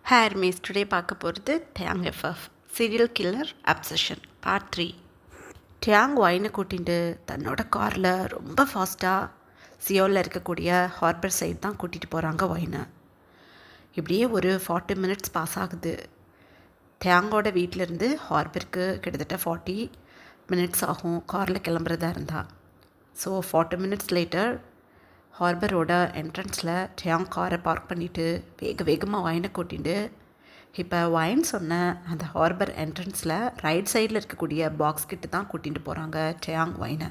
Hair maize today பார்க்க போகிறது டேங் எஃப்எஃப் சீரியல் கில்லர் அப்சஷன் பார்ட் 3. டேங் ஒயினை கூட்டிகிட்டு தன்னோட காரில் ரொம்ப ஃபாஸ்ட்டாக சியோலில் இருக்கக்கூடிய ஹார்பர் சைடு தான் கூட்டிகிட்டு போகிறாங்க ஒயினை. இப்படியே ஒரு 40 மினிட்ஸ் பாஸ் ஆகுது. டேங்கோட வீட்டிலேருந்து ஹார்பருக்கு கிட்டத்தட்ட 40 மினிட்ஸ் ஆகும் காரில் கிளம்புறதா இருந்தால். ஸோ 40 மினிட்ஸ் லேட்டர் ஹார்பரோட என்ட்ரன்ஸில் டேங் காரை பார்க் பண்ணிவிட்டு வேகமாக ஒயினை கூட்டிகிட்டு இப்போ ஒயின் சொன்ன அந்த ஹார்பர் என்ட்ரன்ஸில் ரைட் சைடில் இருக்கக்கூடிய பாக்ஸ் கிட்ட தான் கூட்டிகிட்டு போகிறாங்க டேங் ஒயினை.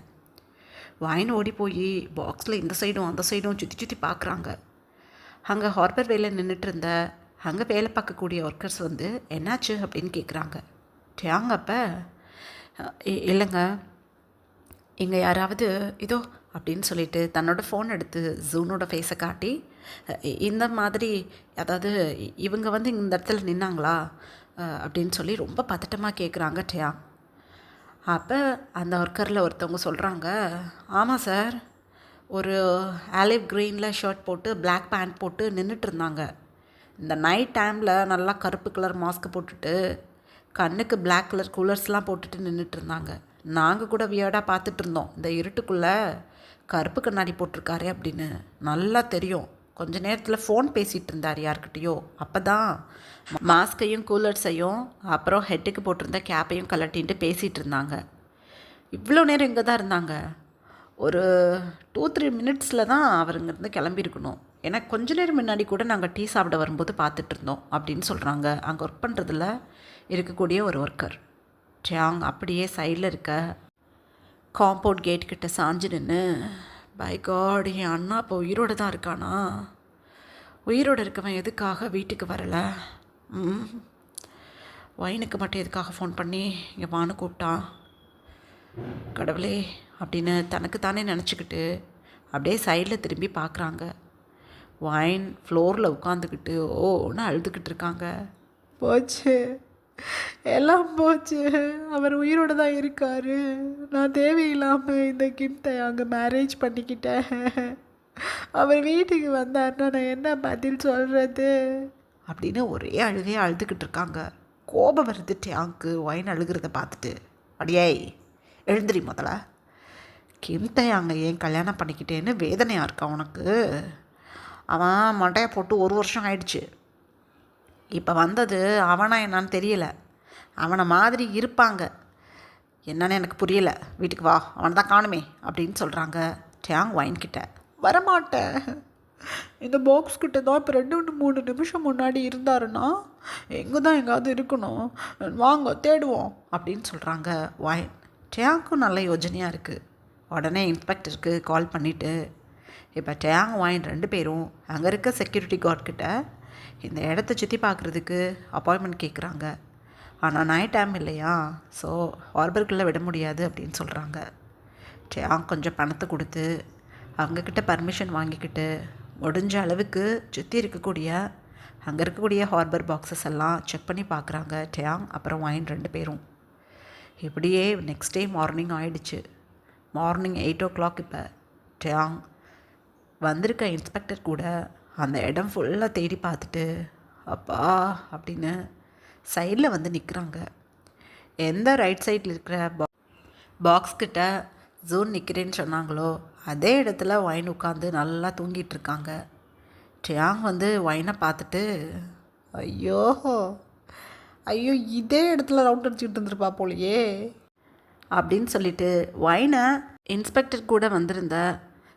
ஒயின் ஓடி போய் பாக்ஸில் இந்த சைடும் அந்த சைடும் சுற்றி பார்க்குறாங்க. அங்கே ஹார்பர் வேலை நின்றுட்டு இருந்த அங்கே வேலை பார்க்கக்கூடிய ஒர்க்கர்ஸ் வந்து என்னாச்சு அப்படின்னு கேட்குறாங்க. டேங் அப்போ இல்லைங்க, இங்கே யாராவது இதோ அப்படின்னு சொல்லிட்டு தன்னோட ஃபோன் எடுத்து ஜூனோட ஃபேஸை காட்டி இந்த மாதிரி அதாவது இவங்க வந்து இந்த இடத்துல நின்னாங்களா அப்படின்னு சொல்லி ரொம்ப பதட்டமாக கேட்குறாங்க டேங். அப்போ அந்த ஒர்க்கரில் ஒருத்தவங்க சொல்கிறாங்க, ஆமாம் சார், ஒரு ஆலிவ் க்ரீனில் ஷர்ட் போட்டு பிளாக் பேண்ட் போட்டு நின்றுட்டு இருந்தாங்க. இந்த நைட் டைமில் நல்லா கருப்பு கலர் மாஸ்க் போட்டுட்டு கண்ணுக்கு பிளாக் கலர் கூலர்ஸ்லாம் போட்டுட்டு நின்றுட்டு இருந்தாங்க. நாங்கள் கூட வியர்டாக பார்த்துட்டு இருந்தோம், இந்த இருட்டுக்குள்ளே கருப்பு கண்ணாடி போட்டிருக்காரு அப்படின்னு நல்லா தெரியும். கொஞ்ச நேரத்தில் ஃபோன் பேசிகிட்டு இருந்தார் யார்கிட்டையோ. அப்போ தான் மாஸ்கையும் கூலர்ஸையும் அப்புறம் ஹெட்டுக்கு போட்டிருந்த கேப்பையும் கலட்டின்ட்டு பேசிகிட்டு இருந்தாங்க. இவ்வளோ நேரம் இங்கே தான் இருந்தாங்க. ஒரு 2-3 மினிட்ஸில் தான் அவர் இங்கேருந்து கிளம்பியிருக்கணும். ஏன்னா கொஞ்ச நேரம் முன்னாடி கூட நாங்கள் டீ சாப்பிட வரும்போது பார்த்துட்டு இருந்தோம் அப்படின்னு சொல்கிறாங்க அங்கே ஒர்க் பண்ணுறதுல இருக்கக்கூடிய ஒரு ஒர்க்கர். டேங் அப்படியே சைடில் இருக்க காம்பவுண்ட் கேட் கிட்ட சாஞ்சு நின்று, பை காட், என் அண்ணா இப்போ உயிரோடு தான் இருக்கானா? உயிரோடு இருக்கவன் எதுக்காக வீட்டுக்கு வரலை? ஒயினுக்கு மட்டும் எதுக்காக ஃபோன் பண்ணி இங்கே வான்னு கூப்பிட்டான்? கடவுளே அப்படின்னு தனக்கு தானே நினச்சிக்கிட்டு அப்படியே சைடில் திரும்பி பார்க்குறாங்க. ஒயின் ஃப்ளோரில் உட்காந்துக்கிட்டு ஓன்னு அழுதுகிட்டு இருக்காங்க. போச்சு, எல்லாம் போச்சு, அவர் உயிரோடு தான் இருக்கார். நான் தேவையில்லாமல் இந்த கிம்த்தை அங்கே மேரேஜ் பண்ணிக்கிட்டேன். அவர் வீட்டுக்கு வந்தார்னா நான் என்ன பதில் சொல்கிறது அப்படின்னு ஒரே அழுகையாக அழுதுகிட்டு இருக்காங்க. கோபம் வருது டேங்க்கு ஒயின் அழுகிறத பார்த்துட்டு. அடியே எழுந்திரி முதல்ல, கிம்த்தை அங்கே ஏன் கல்யாணம் பண்ணிக்கிட்டேன்னு வேதனையாக இருக்கா உனக்கு? அவன் மண்டையை போட்டு 1 வருஷம் ஆயிடுச்சு. இப்போ வந்தது அவனா என்னான்னு தெரியலை. அவனை மாதிரி இருப்பாங்க, என்னன்னு எனக்கு புரியலை. வீட்டுக்கு வா, அவனை தான் காணுமே அப்படின்னு சொல்கிறாங்க டேங் ஒயின்கிட்ட. வரமாட்டேன், இந்த பாக்ஸ் கிட்ட தான் இப்போ 2-3 நிமிஷம் முன்னாடி இருந்தாருன்னா எங்கே தான் எங்காவது இருக்கணும், வாங்க தேடுவோம் அப்படின்னு சொல்கிறாங்க ஒயின். டேங்க்கும் நல்ல யோஜனையாக இருக்குது. உடனே இன்ஸ்பெக்டருக்கு கால் பண்ணிவிட்டு இப்போ டேங் ஒயின் 2 பேரும் அங்கே இருக்க செக்யூரிட்டி கார்ட்கிட்ட இந்த இடத்த சுற்றி பார்க்குறதுக்கு அப்பாயின்மெண்ட் கேட்குறாங்க. ஆனால் நைட் டைம் இல்லையா, ஸோ ஹார்பருக்குள்ளே விட முடியாது அப்படின்னு சொல்கிறாங்க. டேங் கொஞ்சம் பணத்தை கொடுத்து அவங்கக்கிட்ட பர்மிஷன் வாங்கிக்கிட்டு முடிஞ்ச அளவுக்கு சுற்றி இருக்கக்கூடிய அங்கே இருக்கக்கூடிய ஹார்பர் பாக்ஸஸ் எல்லாம் செக் பண்ணி பார்க்குறாங்க டேங் அப்புறம் ஒயின் 2 பேரும். இப்படியே நெக்ஸ்ட் டே மார்னிங் ஆயிடுச்சு. Morning 8 o'clock. இப்போ டேங் வந்திருக்க இன்ஸ்பெக்டர் கூட அந்த இடம் ஃபுல்லாக தேடி பார்த்துட்டு அப்பா அப்படின்னு சைடில் வந்து நிற்கிறாங்க. எந்த ரைட் சைடில் இருக்கிற பாக்ஸ் கிட்ட ஜூன் நிற்கிறேன்னு சொன்னாங்களோ அதே இடத்துல ஒயின் உட்காந்து நல்லா தூங்கிட்டு இருக்காங்க. டேங் வந்து ஒயினை பார்த்துட்டு ஐயோ ஐயோ இதே இடத்துல ரவுண்ட் அடிச்சுக்கிட்டு இருந்துருப்பா போலையே அப்படின்னு சொல்லிட்டு ஒயினை இன்ஸ்பெக்டர் கூட வந்திருந்த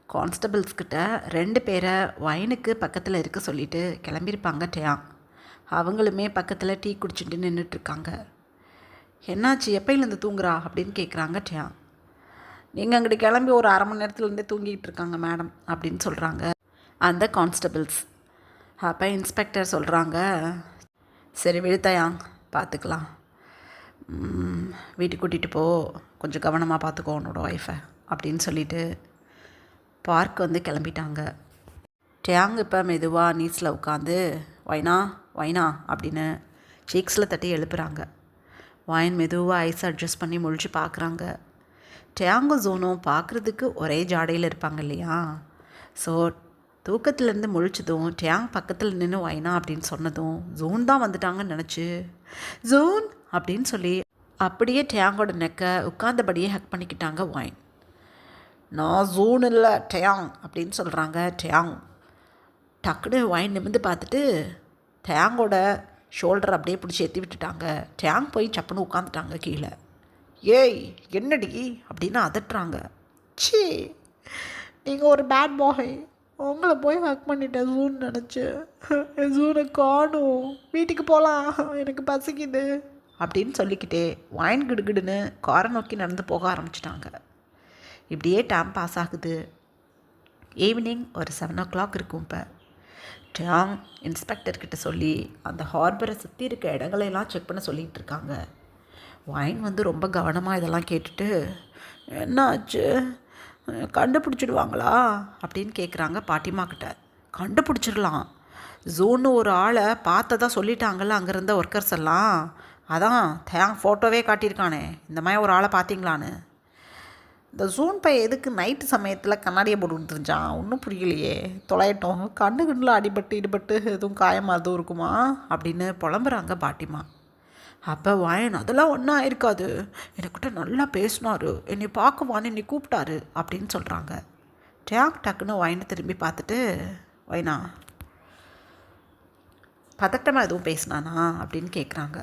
கான்ஸ்டபிள்ஸ்கிட்ட 2 பேரை ஒயினுக்கு பக்கத்தில் இருக்க சொல்லிவிட்டு கிளம்பியிருப்பாங்க டேங். அவங்களுமே பக்கத்தில் டீ குடிச்சிட்டு நின்றுட்டுருக்காங்க. என்னாச்சு, எப்பையிலேருந்து தூங்குறா அப்படின்னு கேட்குறாங்க டேங். நீங்கள் அங்கிட்டு கிளம்பி ஒரு 1/2 மணி நேரத்துலேருந்தே தூங்கிட்டு இருக்காங்க மேடம் அப்படின்னு சொல்கிறாங்க அந்த கான்ஸ்டபிள்ஸ். அப்போ இன்ஸ்பெக்டர் சொல்கிறாங்க, சரி விழுத்தாயாங் பார்த்துக்கலாம், வீட்டுக்கு கூட்டிகிட்டு போ, கொஞ்சம் கவனமாக பார்த்துக்கோ உன்னோட ஒய்ஃபை அப்படின்னு சொல்லிவிட்டு பார்க் வந்து கிளம்பிட்டாங்க. டேங் இப்போ மெதுவாக நீஸில் உட்காந்து ஒயினா ஒயினா அப்படின்னு சீக்ஸில் தட்டி எழுப்புறாங்க. ஒயின் மெதுவாக ஐஸ் அட்ஜஸ்ட் பண்ணி முழிச்சு பார்க்குறாங்க. டேங்கும் ஜோனும் பார்க்குறதுக்கு ஒரே ஜாடையில் இருப்பாங்க இல்லையா, ஸோ தூக்கத்துலேருந்து முழிச்சதும் டேங் பக்கத்தில் நின்று வைனா அப்படின்னு சொன்னதும் ஜூன் தான் வந்துட்டாங்கன்னு நினச்சி ஜூன் அப்படின்னு சொல்லி அப்படியே டேங்கோட நெக்கை உட்கார்ந்தபடியே ஹக் பண்ணிக்கிட்டாங்க வைன். நான் ஜூன் இல்லை டேங் அப்படின்னு சொல்கிறாங்க டேங். டக்குன்னு வைன் நிமிர்ந்து பார்த்துட்டு டேங்கோட ஷோல்டர் அப்படியே பிடிச்சி ஏற்றி விட்டுட்டாங்க. டேங் போய் சப்புன்னு உட்காந்துட்டாங்க கீழே. ஏய் என்னடி அப்படின்னு அதட்டுறாங்க. சி நீங்கள் ஒரு பேட் பாய், உங்களை போய் ஹக் பண்ணிட்டேன் ஜூன் நினச்சி. ஜூனை காணும், வீட்டுக்கு போகலாம், எனக்கு பசிக்குது அப்படின்னு சொல்லிக்கிட்டே வைன் கிடுகிடுன்னு காரை நோக்கி நடந்து போக ஆரம்பிச்சிட்டாங்க. இப்படியே டைம் பாஸ் ஆகுது. ஈவினிங் ஒரு 7 o'clock இருக்கும். இப்போ டேங் இன்ஸ்பெக்டர்கிட்ட சொல்லி அந்த ஹார்பரை சுற்றி இருக்க இடங்களெல்லாம் செக் பண்ண சொல்லிகிட்டு இருக்காங்க. வைன் வந்து ரொம்ப கவனமாக இதெல்லாம் கேட்டுட்டு என்ன ஆச்சு, கண்டுபிடிச்சிடுவாங்களா அப்படின்னு கேட்குறாங்க பாட்டிமா கிட்ட. கண்டுபிடிச்சிடலாம், ஜூன்னு ஒரு ஆளை பார்த்ததா சொல்லிட்டாங்கல்ல அங்கே இருந்த ஒர்க்கர்ஸ் எல்லாம். அதான் டேங் ஃபோட்டோவே காட்டியிருக்கானே இந்த மாதிரி ஒரு ஆளை பார்த்தீங்களான்னு. இந்த ஜூன் பையன் எதுக்கு நைட்டு சமயத்தில் கண்ணாடியை போட்டு தெரிஞ்சான் ஒன்றும் புரியலையே. தொலையட்டும், கண்ணில் அடிபட்டு எதுவும் காயமாக எதுவும் இருக்குமா அப்படின்னு புலம்புறாங்க பாட்டிமா. அப்போ வைன் அதெல்லாம் ஒன்றும் ஆயிருக்காது, எனக்கிட்ட நல்லா பேசினாரு, என்னை பார்க்குவான்னு என்னை கூப்பிட்டாரு அப்படின்னு சொல்கிறாங்க. டக்குன்னு வைனை திரும்பி பார்த்துட்டு வைனா பதட்டமாக எதுவும் பேசினானா அப்படின்னு கேட்குறாங்க.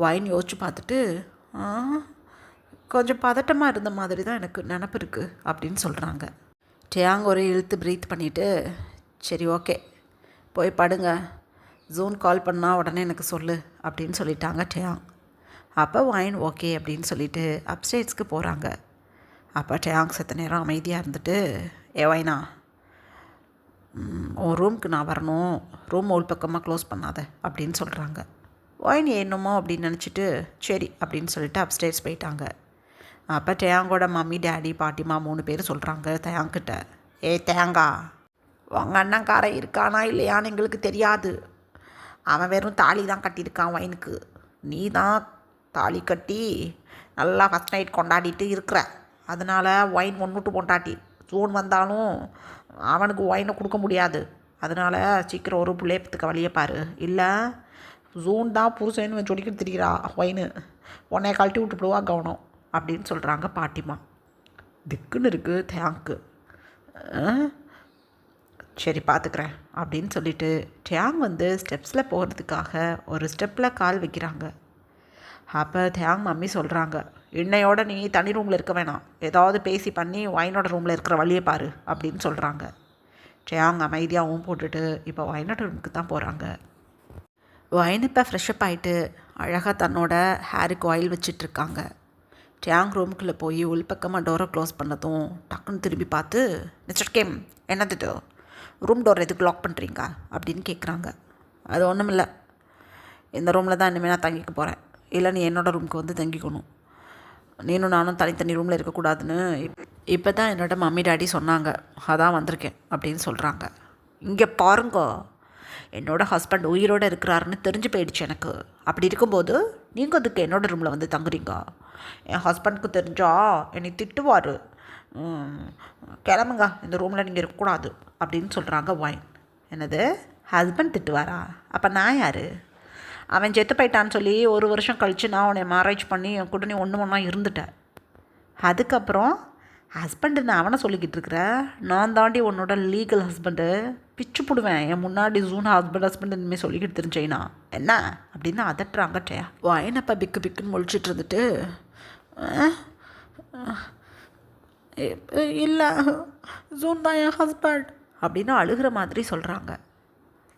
வைன் யோசிச்சு பார்த்துட்டு கொஞ்சம் பதட்டமாக இருந்த மாதிரி தான் எனக்கு நினப்பு இருக்குது அப்படின்னு சொல்கிறாங்க. டேங் ஒரு இழுத்து ப்ரீத் பண்ணிவிட்டு சரி ஓகே போய் படுங்க, ஜூன் கால் பண்ணால் உடனே எனக்கு சொல்லு அப்படின்னு சொல்லிட்டாங்க டேங். அப்போ வைன் ஓகே அப்படின்னு சொல்லிவிட்டு அப்ஸ்டேட்ஸ்க்கு போகிறாங்க. அப்போ டேங் செத்த நேரம் அமைதியாக இருந்துட்டு வைனா உன் ரூமுக்கு நான் வரணும், ரூம் உள் பக்கமாக க்ளோஸ் பண்ணாத அப்படின்னு சொல்கிறாங்க. வைன் என்னமோ அப்படின்னு நினச்சிட்டு சரி அப்படின்னு சொல்லிட்டு அப்ஸ்டேட்ஸ் போயிட்டாங்க. அப்போ டேங்கோட மம்மி டேடி பாட்டிமா 3 பேர் சொல்கிறாங்க டேங்கிட்ட, தேங்கா உங்கள் அண்ணன்காரன் இருக்கானா இல்லையான்னு எங்களுக்கு தெரியாது, அவன் வெறும் தாலி தான் கட்டியிருக்கான் வைனுக்கு, நீ தான் தாலி கட்டி நல்லா ஃபஸ்ட் நைட் கொண்டாடிட்டு இருக்கிற, அதனால் வைன் ஒன்றுட்டு பொண்டாட்டி ஜூன் வந்தாலும் அவனுக்கு ஒயினை கொடுக்க முடியாது, அதனால் சீக்கிரம் ஒரு பிள்ளையத்துக்கு வழியை பாரு, இல்லை ஜூன் தான் புருஷன்னு சொல்லிக்கிட்டு திரிகிறா ஒயின்னு, உன்னைய கழட்டி விட்டுப்படுவா கவனம் அப்படின்னு சொல்கிறாங்க பாட்டிமா. திக்குன்னு இருக்குது டேங்க்கு. சரி பார்த்துக்கிறேன் அப்படின்னு சொல்லிவிட்டு டேங் வந்து ஸ்டெப்ஸில் போகிறதுக்காக ஒரு ஸ்டெப்பில் கால் வைக்கிறாங்க. அப்போ டேங் மம்மி சொல்கிறாங்க, இன்னையோட நீ தனி ரூமில் இருக்க வேணாம், ஏதாவது பேசி பண்ணி வைனோட ரூமில் இருக்கிற வழியை பாரு அப்படின்னு சொல்கிறாங்க. டேங் அமைதியாகவும் போட்டுட்டு இப்போ வைனோட ரூமுக்கு தான் போகிறாங்க. வைன் இப்போ ஃப்ரெஷ்அப் ஆகிட்டு அழகாக தன்னோட ஹேருக்கு ஆயில் வச்சிட்ருக்காங்க. டேங் ரூமுக்குள்ளே போய் உள்பக்கமாக டோரை க்ளோஸ் பண்ணதும் டக்குன்னு திரும்பி பார்த்து மிஸ்டர் கேம் என்னது ரூம் டோர் எதுக்கு லாக் பண்ணுறீங்க அப்படின்னு கேட்குறாங்க. அது ஒன்றும் இல்லை, இந்த ரூமில் தான் இனிமேல் நான் தங்கிக்க போகிறேன், இல்லை நீ என்னோடய ரூமுக்கு வந்து தங்கிக்கணும், நீனும் நானும் தனித்தனி ரூமில் இருக்கக்கூடாதுன்னு இப்போ தான் என்னோடய மம்மி டாடி சொன்னாங்க, அதான் வந்திருக்கேன் அப்படின்னு சொல்கிறாங்க. இங்கே பாருங்க, என்னோடய ஹஸ்பண்ட் உயிரோடு இருக்கிறாருன்னு தெரிஞ்சு போயிடுச்சு எனக்கு, அப்படி இருக்கும்போது நீங்கள் அதுக்கு என்னோடய ரூமில் வந்து தங்குறீங்க, என் ஹஸ்பண்டுக்கு தெரிஞ்சா என்னை திட்டுவார், கிளம்புங்க, இந்த ரூமில் நீங்கள் இருக்கக்கூடாது அப்படின்னு சொல்கிறாங்க வைன். என்னது ஹஸ்பண்ட் திட்டுவாரா, அப்போ நான் யார், அவன் செத்து போயிட்டான்னு சொல்லி 1 வருஷம் கழித்து நான் உன்னை மேரேஜ் பண்ணி என் கூட நீ ஒன்றா இருந்துட்டேன், அதுக்கப்புறம் ஹஸ்பண்டு நான் அவனை சொல்லிக்கிட்டு இருக்கிற, நான் தாண்டி உன்னோட லீகல் ஹஸ்பண்டு, பிச்சு போடுவேன், என் முன்னாடி ஜூன் ஹஸ்பண்ட் இனிமேல் சொல்லிக்கிட்டு தெரிஞ்சேனா என்ன அப்படின்னு அதட்டுறாங்க டே. வைன் அப்போ பிக்கு பிக்குன்னு முழிச்சிட்டு இருந்துட்டு இல்லை ஜூன் தான் என் ஹஸ்பண்ட் அப்படின்னு அழுகிற மாதிரி சொல்கிறாங்க.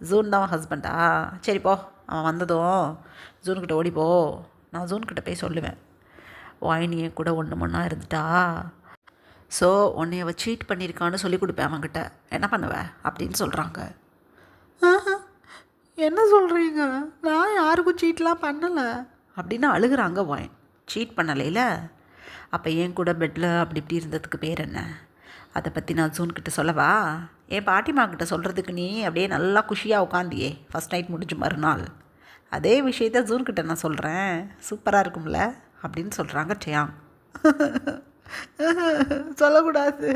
ஜூன் தான் ஹஸ்பண்டா, சரி போ, அவன் வந்ததும் ஜூன்கிட்ட ஓடிப்போ, நான் ஜூன்கிட்ட போய் சொல்லுவேன், வைனியே கூட ஒன்று இருந்துட்டா, ஸோ உன்னைய அவள் சீட் பண்ணியிருக்கான்னு சொல்லி கொடுப்பேன் அவன்கிட்ட, என்ன பண்ணுவேன் அப்படின்னு சொல்கிறாங்க. என்ன சொல்கிறீங்க, நான் யாருக்கும் சீட்லாம் பண்ணலை அப்படின்னு அழுகிறாங்க வைன். சீட் பண்ணலைல, அப்போ என் கூட பெட்டில் அப்படி இப்படி இருந்ததுக்கு பேர் என்ன, அதை பற்றி நான் ஜூன்கிட்ட சொல்லவா, என் பாட்டிமாக்கிட்ட சொல்கிறதுக்கு நீ அப்படியே நல்லா குஷியாக உட்காந்தியே ஃபஸ்ட் நைட் முடிஞ்ச மறுநாள், அதே விஷயத்த ஜூன்கிட்ட நான் சொல்கிறேன், சூப்பராக இருக்கும்ல அப்படின்னு சொல்கிறாங்க டேங். சொல்லக்கூடாது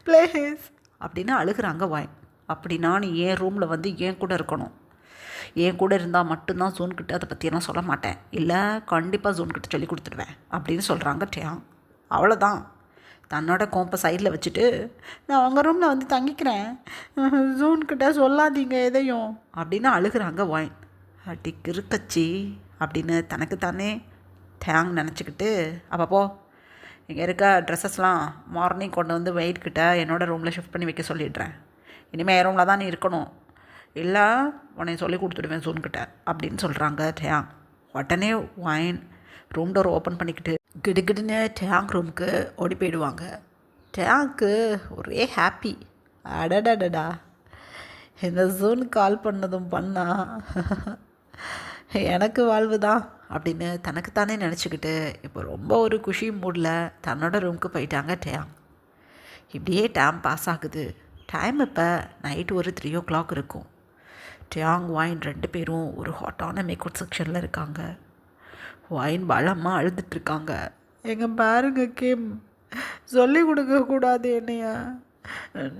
ப்ளீஸ் அப்படின்னு அழுகிறாங்க ஒயின். அப்படின்னா நீ என் ரூமில் வந்து என் கூட இருக்கணும். என் கூட இருந்தால் மட்டும்தான் ஜூன்கிட்ட அதை பற்றியெல்லாம் சொல்ல மாட்டேன், இல்லை கண்டிப்பாக ஜூன்கிட்ட சொல்லி கொடுத்துடுவேன் அப்படின்னு சொல்கிறாங்க டேயாங். அவ்வளோதான். தன்னோட கோம்பை சைடில் வச்சுட்டு நான் உங்கள் ரூமில் வந்து தங்கிக்கிறேன், ஜூன்கிட்ட சொல்லாதீங்க எதையும் அப்படின்னு அழுகிறாங்க ஒயின். அடி கிறுக்கச்சி அப்படின்னு தனக்கு தானே டேயாங் நினச்சிக்கிட்டு, அப்போ இங்கே இருக்க ட்ரெஸ்ஸஸ்லாம் மார்னிங் கொண்டு வந்து வெயிட்கிட்ட என்னோடய ரூமில் ஷிஃப்ட் பண்ணி வைக்க சொல்லிடுறேன். இனிமேல் என் ரூமில் தான் நீ இருக்கணும், இல்லை உன்னை சொல்லி கொடுத்துடுவேன் ஜூன்கிட்ட அப்படின்னு சொல்கிறாங்க டேயாங். உடனே ஒயின் ரூம் டோர் ஓப்பன் பண்ணிக்கிட்டு கிடுகிடுன்னு டேயாங் ரூமுக்கு ஓடி போயிடுவாங்க. டேயாங்க்கு ஒரே ஹாப்பி. அடடடடா, இந்த ஜூன் கால் பண்ணதும் பண்ணா எனக்கு வாழ்வு தான் அப்படின்னு தனக்குத்தானே நினச்சிக்கிட்டு இப்போ ரொம்ப ஒரு குஷி மூடில் தன்னோட ரூமுக்கு போயிட்டாங்க டேயாங். இப்படியே டைம் பாஸ் ஆகுது. டைம் இப்போ நைட்டு ஒரு 3 o'clock இருக்கும். டேயாங் ஒயின் 2 பேரும் ஒரு ஹாட்டான மேக்கப் செக்ஷனில் இருக்காங்க. ஒயின் பலமாக அழுதுட்ருக்காங்க. எங்கள் பாருங்க கிம், சொல்லி கொடுக்கக்கூடாது என்னைய,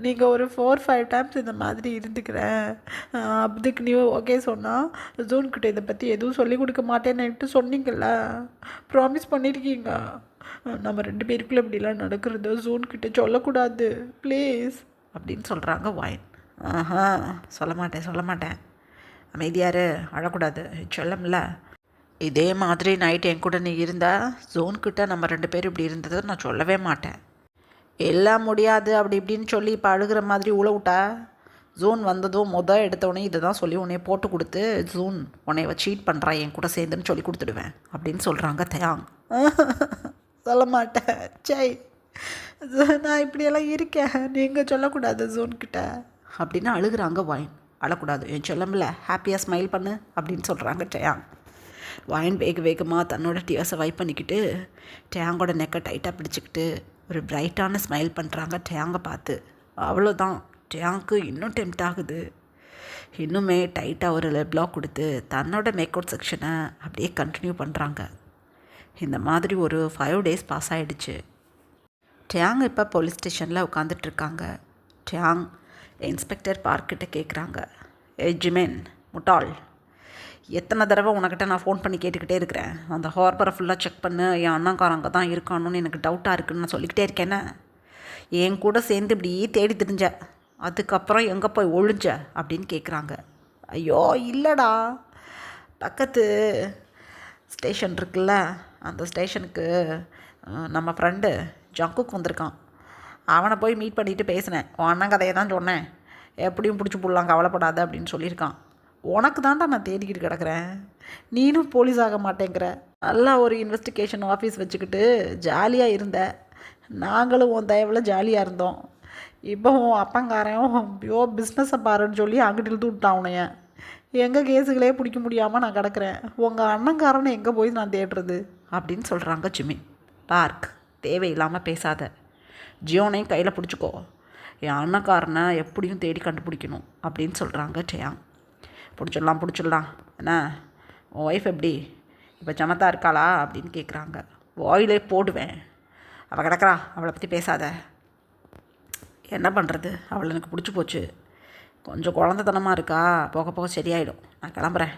நீங்கள் ஒரு 4-5 டைம்ஸ் இந்த மாதிரி இருந்துக்கிறேன், அதுக்கு நீ ஓகே சொன்னால் ஜூன்கிட்ட இதை பற்றி எதுவும் சொல்லி கொடுக்க மாட்டேன்னுட்டு சொன்னீங்கல்ல, ப்ராமிஸ் பண்ணியிருக்கீங்க. நம்ம 2 பேருக்குள்ளே இப்படிலாம் நடக்கிறது ஜூன்கிட்ட சொல்லக்கூடாது ப்ளீஸ் அப்படின்னு சொல்கிறாங்க ஒயின். ஆஹா, சொல்ல மாட்டேன், அமைதியாரு, அழக்கூடாது, சொல்லமில்ல. இதே மாதிரி நைட் என் கூட நீ இருந்தால் ஜோன்கிட்ட நம்ம 2 பேரும் இப்படி இருந்ததை நான் சொல்லவே மாட்டேன். எல்லாம் முடியாது அப்படி இப்படின்னு சொல்லி இப்போ அழுகிற மாதிரி விட்டா ஜூன் வந்ததும் எடுத்தவொடனே இதை தான் சொல்லி உன்னை போட்டு கொடுத்து ஜூன் உன்னை சீட் பண்ணுறா என் கூட சேர்ந்துன்னு சொல்லி கொடுத்துடுவேன் அப்படின்னு சொல்கிறாங்க டேயாங். சொல்ல மாட்டேன், சை, நான் இப்படியெல்லாம் இருக்கேன், நீங்கள் சொல்லக்கூடாது ஜூன்கிட்ட அப்படின்னு அழுகிறாங்க ஒயின். அழக்கூடாது, என் சொல்லமில்ல, ஹாப்பியாக ஸ்மைல் பண்ணு அப்படின்னு சொல்கிறாங்க டேயாங். ஒயின் வேகமாக தன்னோட டியர்ஸை வைப் பண்ணிக்கிட்டு டேயாங்கோட நெக்கை டைட்டாக பிடிச்சிக்கிட்டு ஒரு பிரைட்டான ஸ்மைல் பண்ணுறாங்க டேயாங்கை பார்த்து. அவ்வளோதான், டேயாங்க்கு இன்னும் டெம்ட் ஆகுது. இன்னுமே டைட்டாக ஒரு லிப் லாக் கொடுத்து தன்னோட மேக்கப் செக்ஷனை அப்படியே கண்டினியூ பண்ணுறாங்க. இந்த மாதிரி ஒரு 5 days பாஸ் ஆகிடுச்சு. டேயாங் இப்போ போலீஸ் ஸ்டேஷனில் உட்காந்துட்ருக்காங்க. டேயாங் இன்ஸ்பெக்டர் பார்க்கிட்ட கேட்குறாங்க, ஜிமென் முட்டாள், எத்தனை தடவை உனக்கிட்ட நான் ஃபோன் பண்ணி கேட்டுக்கிட்டே இருக்கிறேன், அந்த ஹார்பரை ஃபுல்லாக செக் பண்ணு, என் அண்ணாக்காரங்க தான் இருக்கானுன்னு எனக்கு டவுட்டாக இருக்குன்னு நான் சொல்லிக்கிட்டே இருக்கேனே, என் கூட சேர்ந்து இப்படியே தேடி தெரிஞ்ச, அதுக்கப்புறம் எங்கே போய் ஒழிஞ்ச அப்படின்னு கேட்குறாங்க. ஐயோ இல்லைடா, பக்கத்து ஸ்டேஷன் இருக்குல்ல, அந்த ஸ்டேஷனுக்கு நம்ம ஃப்ரெண்டு ஜங்குக்கு வந்திருக்கான், அவனை போய் மீட் பண்ணிவிட்டு பேசினேன், உன் அண்ணன் கதையை தான் சொன்னேன், எப்படியும் பிடிச்சி போடலாம் கவலைப்படாத அப்படின்னு சொல்லியிருக்கான். உனக்கு தான்டா நான் தேடிக்கிட்டு கிடக்கிறேன், நீனும் போலீஸ் ஆக மாட்டேங்கிற. நல்லா ஒரு இன்வெஸ்டிகேஷன் ஆஃபீஸ் வச்சுக்கிட்டு ஜாலியாக இருந்த, நாங்களும் உன் தயவில் ஜாலியாக இருந்தோம். இப்போ உன் அப்பங்காரையும் பிஸ்னஸை பாருன்னு சொல்லி அங்கிட்டு இழுத்து விட்டான் உனைய. எங்கள் கேஸுகளே பிடிக்க முடியாமல் நான் கிடக்கிறேன், உங்கள் அண்ணங்காரனை எங்கே போய் நான் தேடுறது அப்படின்னு சொல்கிறாங்க ஜிம்மி. பார்க், தேவையில்லாமல் பேசாத, ஜியோனையும் கையில் பிடிச்சிக்கோ, என் அண்ணக்காரனை எப்படியும் தேடி கண்டுபிடிக்கணும் அப்படின்னு சொல்கிறாங்க டேயாங். பிடிச்சிடலாம் என்ன, உன் ஒய்ஃப் எப்படி இப்போ சமத்தா இருக்காளா அப்படின்னு கேட்குறாங்க. வாயிலே போடுவேன், அவள் கிடக்கிறா, அவளை பற்றி பேசாத. என்ன பண்ணுறது, அவளை எனக்கு பிடிச்சி போச்சு, கொஞ்சம் குழந்தைத்தனமாக இருக்கா, போக போக சரியாயிடும், நான் கிளம்புறேன்,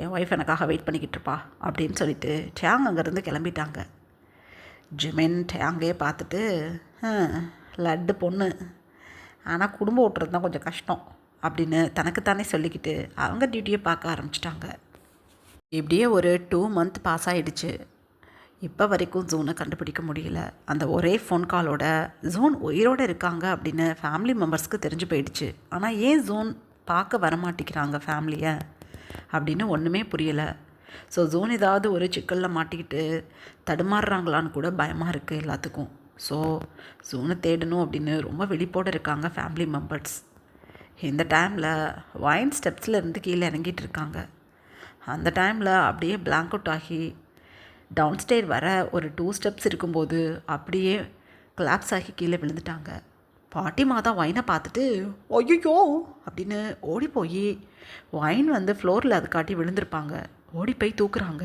என் ஒய்ஃப் எனக்காக வெயிட் பண்ணிக்கிட்டு இருப்பா அப்படின்னு சொல்லிட்டு டேயாங் அங்கேருந்து கிளம்பிட்டாங்க. ஜிமென் டேயாங்கே பார்த்துட்டு, லட்டு பொண்ணு, ஆனால் குடும்பம் ஓட்டுறது தான் கொஞ்சம் கஷ்டம் அப்படின்னு தனக்குத்தானே சொல்லிக்கிட்டு அவங்க டியூட்டியை பார்க்க ஆரம்பிச்சிட்டாங்க. இப்படியே ஒரு 2 month பாஸ் ஆகிடுச்சு. இப்போ வரைக்கும் ஜூனை கண்டுபிடிக்க முடியல. அந்த ஒரே ஃபோன் காலோட ஜூன் உயிரோடு இருக்காங்க அப்படின்னு ஃபேமிலி மெம்பர்ஸ்க்கு தெரிஞ்சு போயிடுச்சு. ஆனால் ஏன் ஜூன் பார்க்க வரமாட்டேங்கிறாங்க ஃபேமிலியை அப்படின்னு ஒன்றுமே புரியலை. ஸோ ஜூன் ஏதாவது ஒரு சிக்கலில் மாட்டிக்கிட்டு தடுமாறுறாங்களான்னு கூட பயமாக இருக்குது எல்லாத்துக்கும். ஸோ ஜூனை தேடணும் அப்படின்னு ரொம்ப விழிப்போடு இருக்காங்க ஃபேமிலி மெம்பர்ஸ். இந்த டைமில் ஒயின் ஸ்டெப்ஸில் இருந்து கீழே இறங்கிட்டு இருக்காங்க. அந்த டைமில் அப்படியே பிளாங்க் அவுட் ஆகி டவுன்ஸ்டேர் வர ஒரு 2 steps இருக்கும்போது அப்படியே கிளாப்ஸ் ஆகி கீழே விழுந்துட்டாங்க. பாட்டிமா தான் ஒயினை பார்த்துட்டு ஐயோ அப்படின்னு ஓடி போய் ஒயின் வந்து ஃப்ளோரில் அது காட்டி விழுந்திருப்பாங்க, ஓடி போய் தூக்குறாங்க.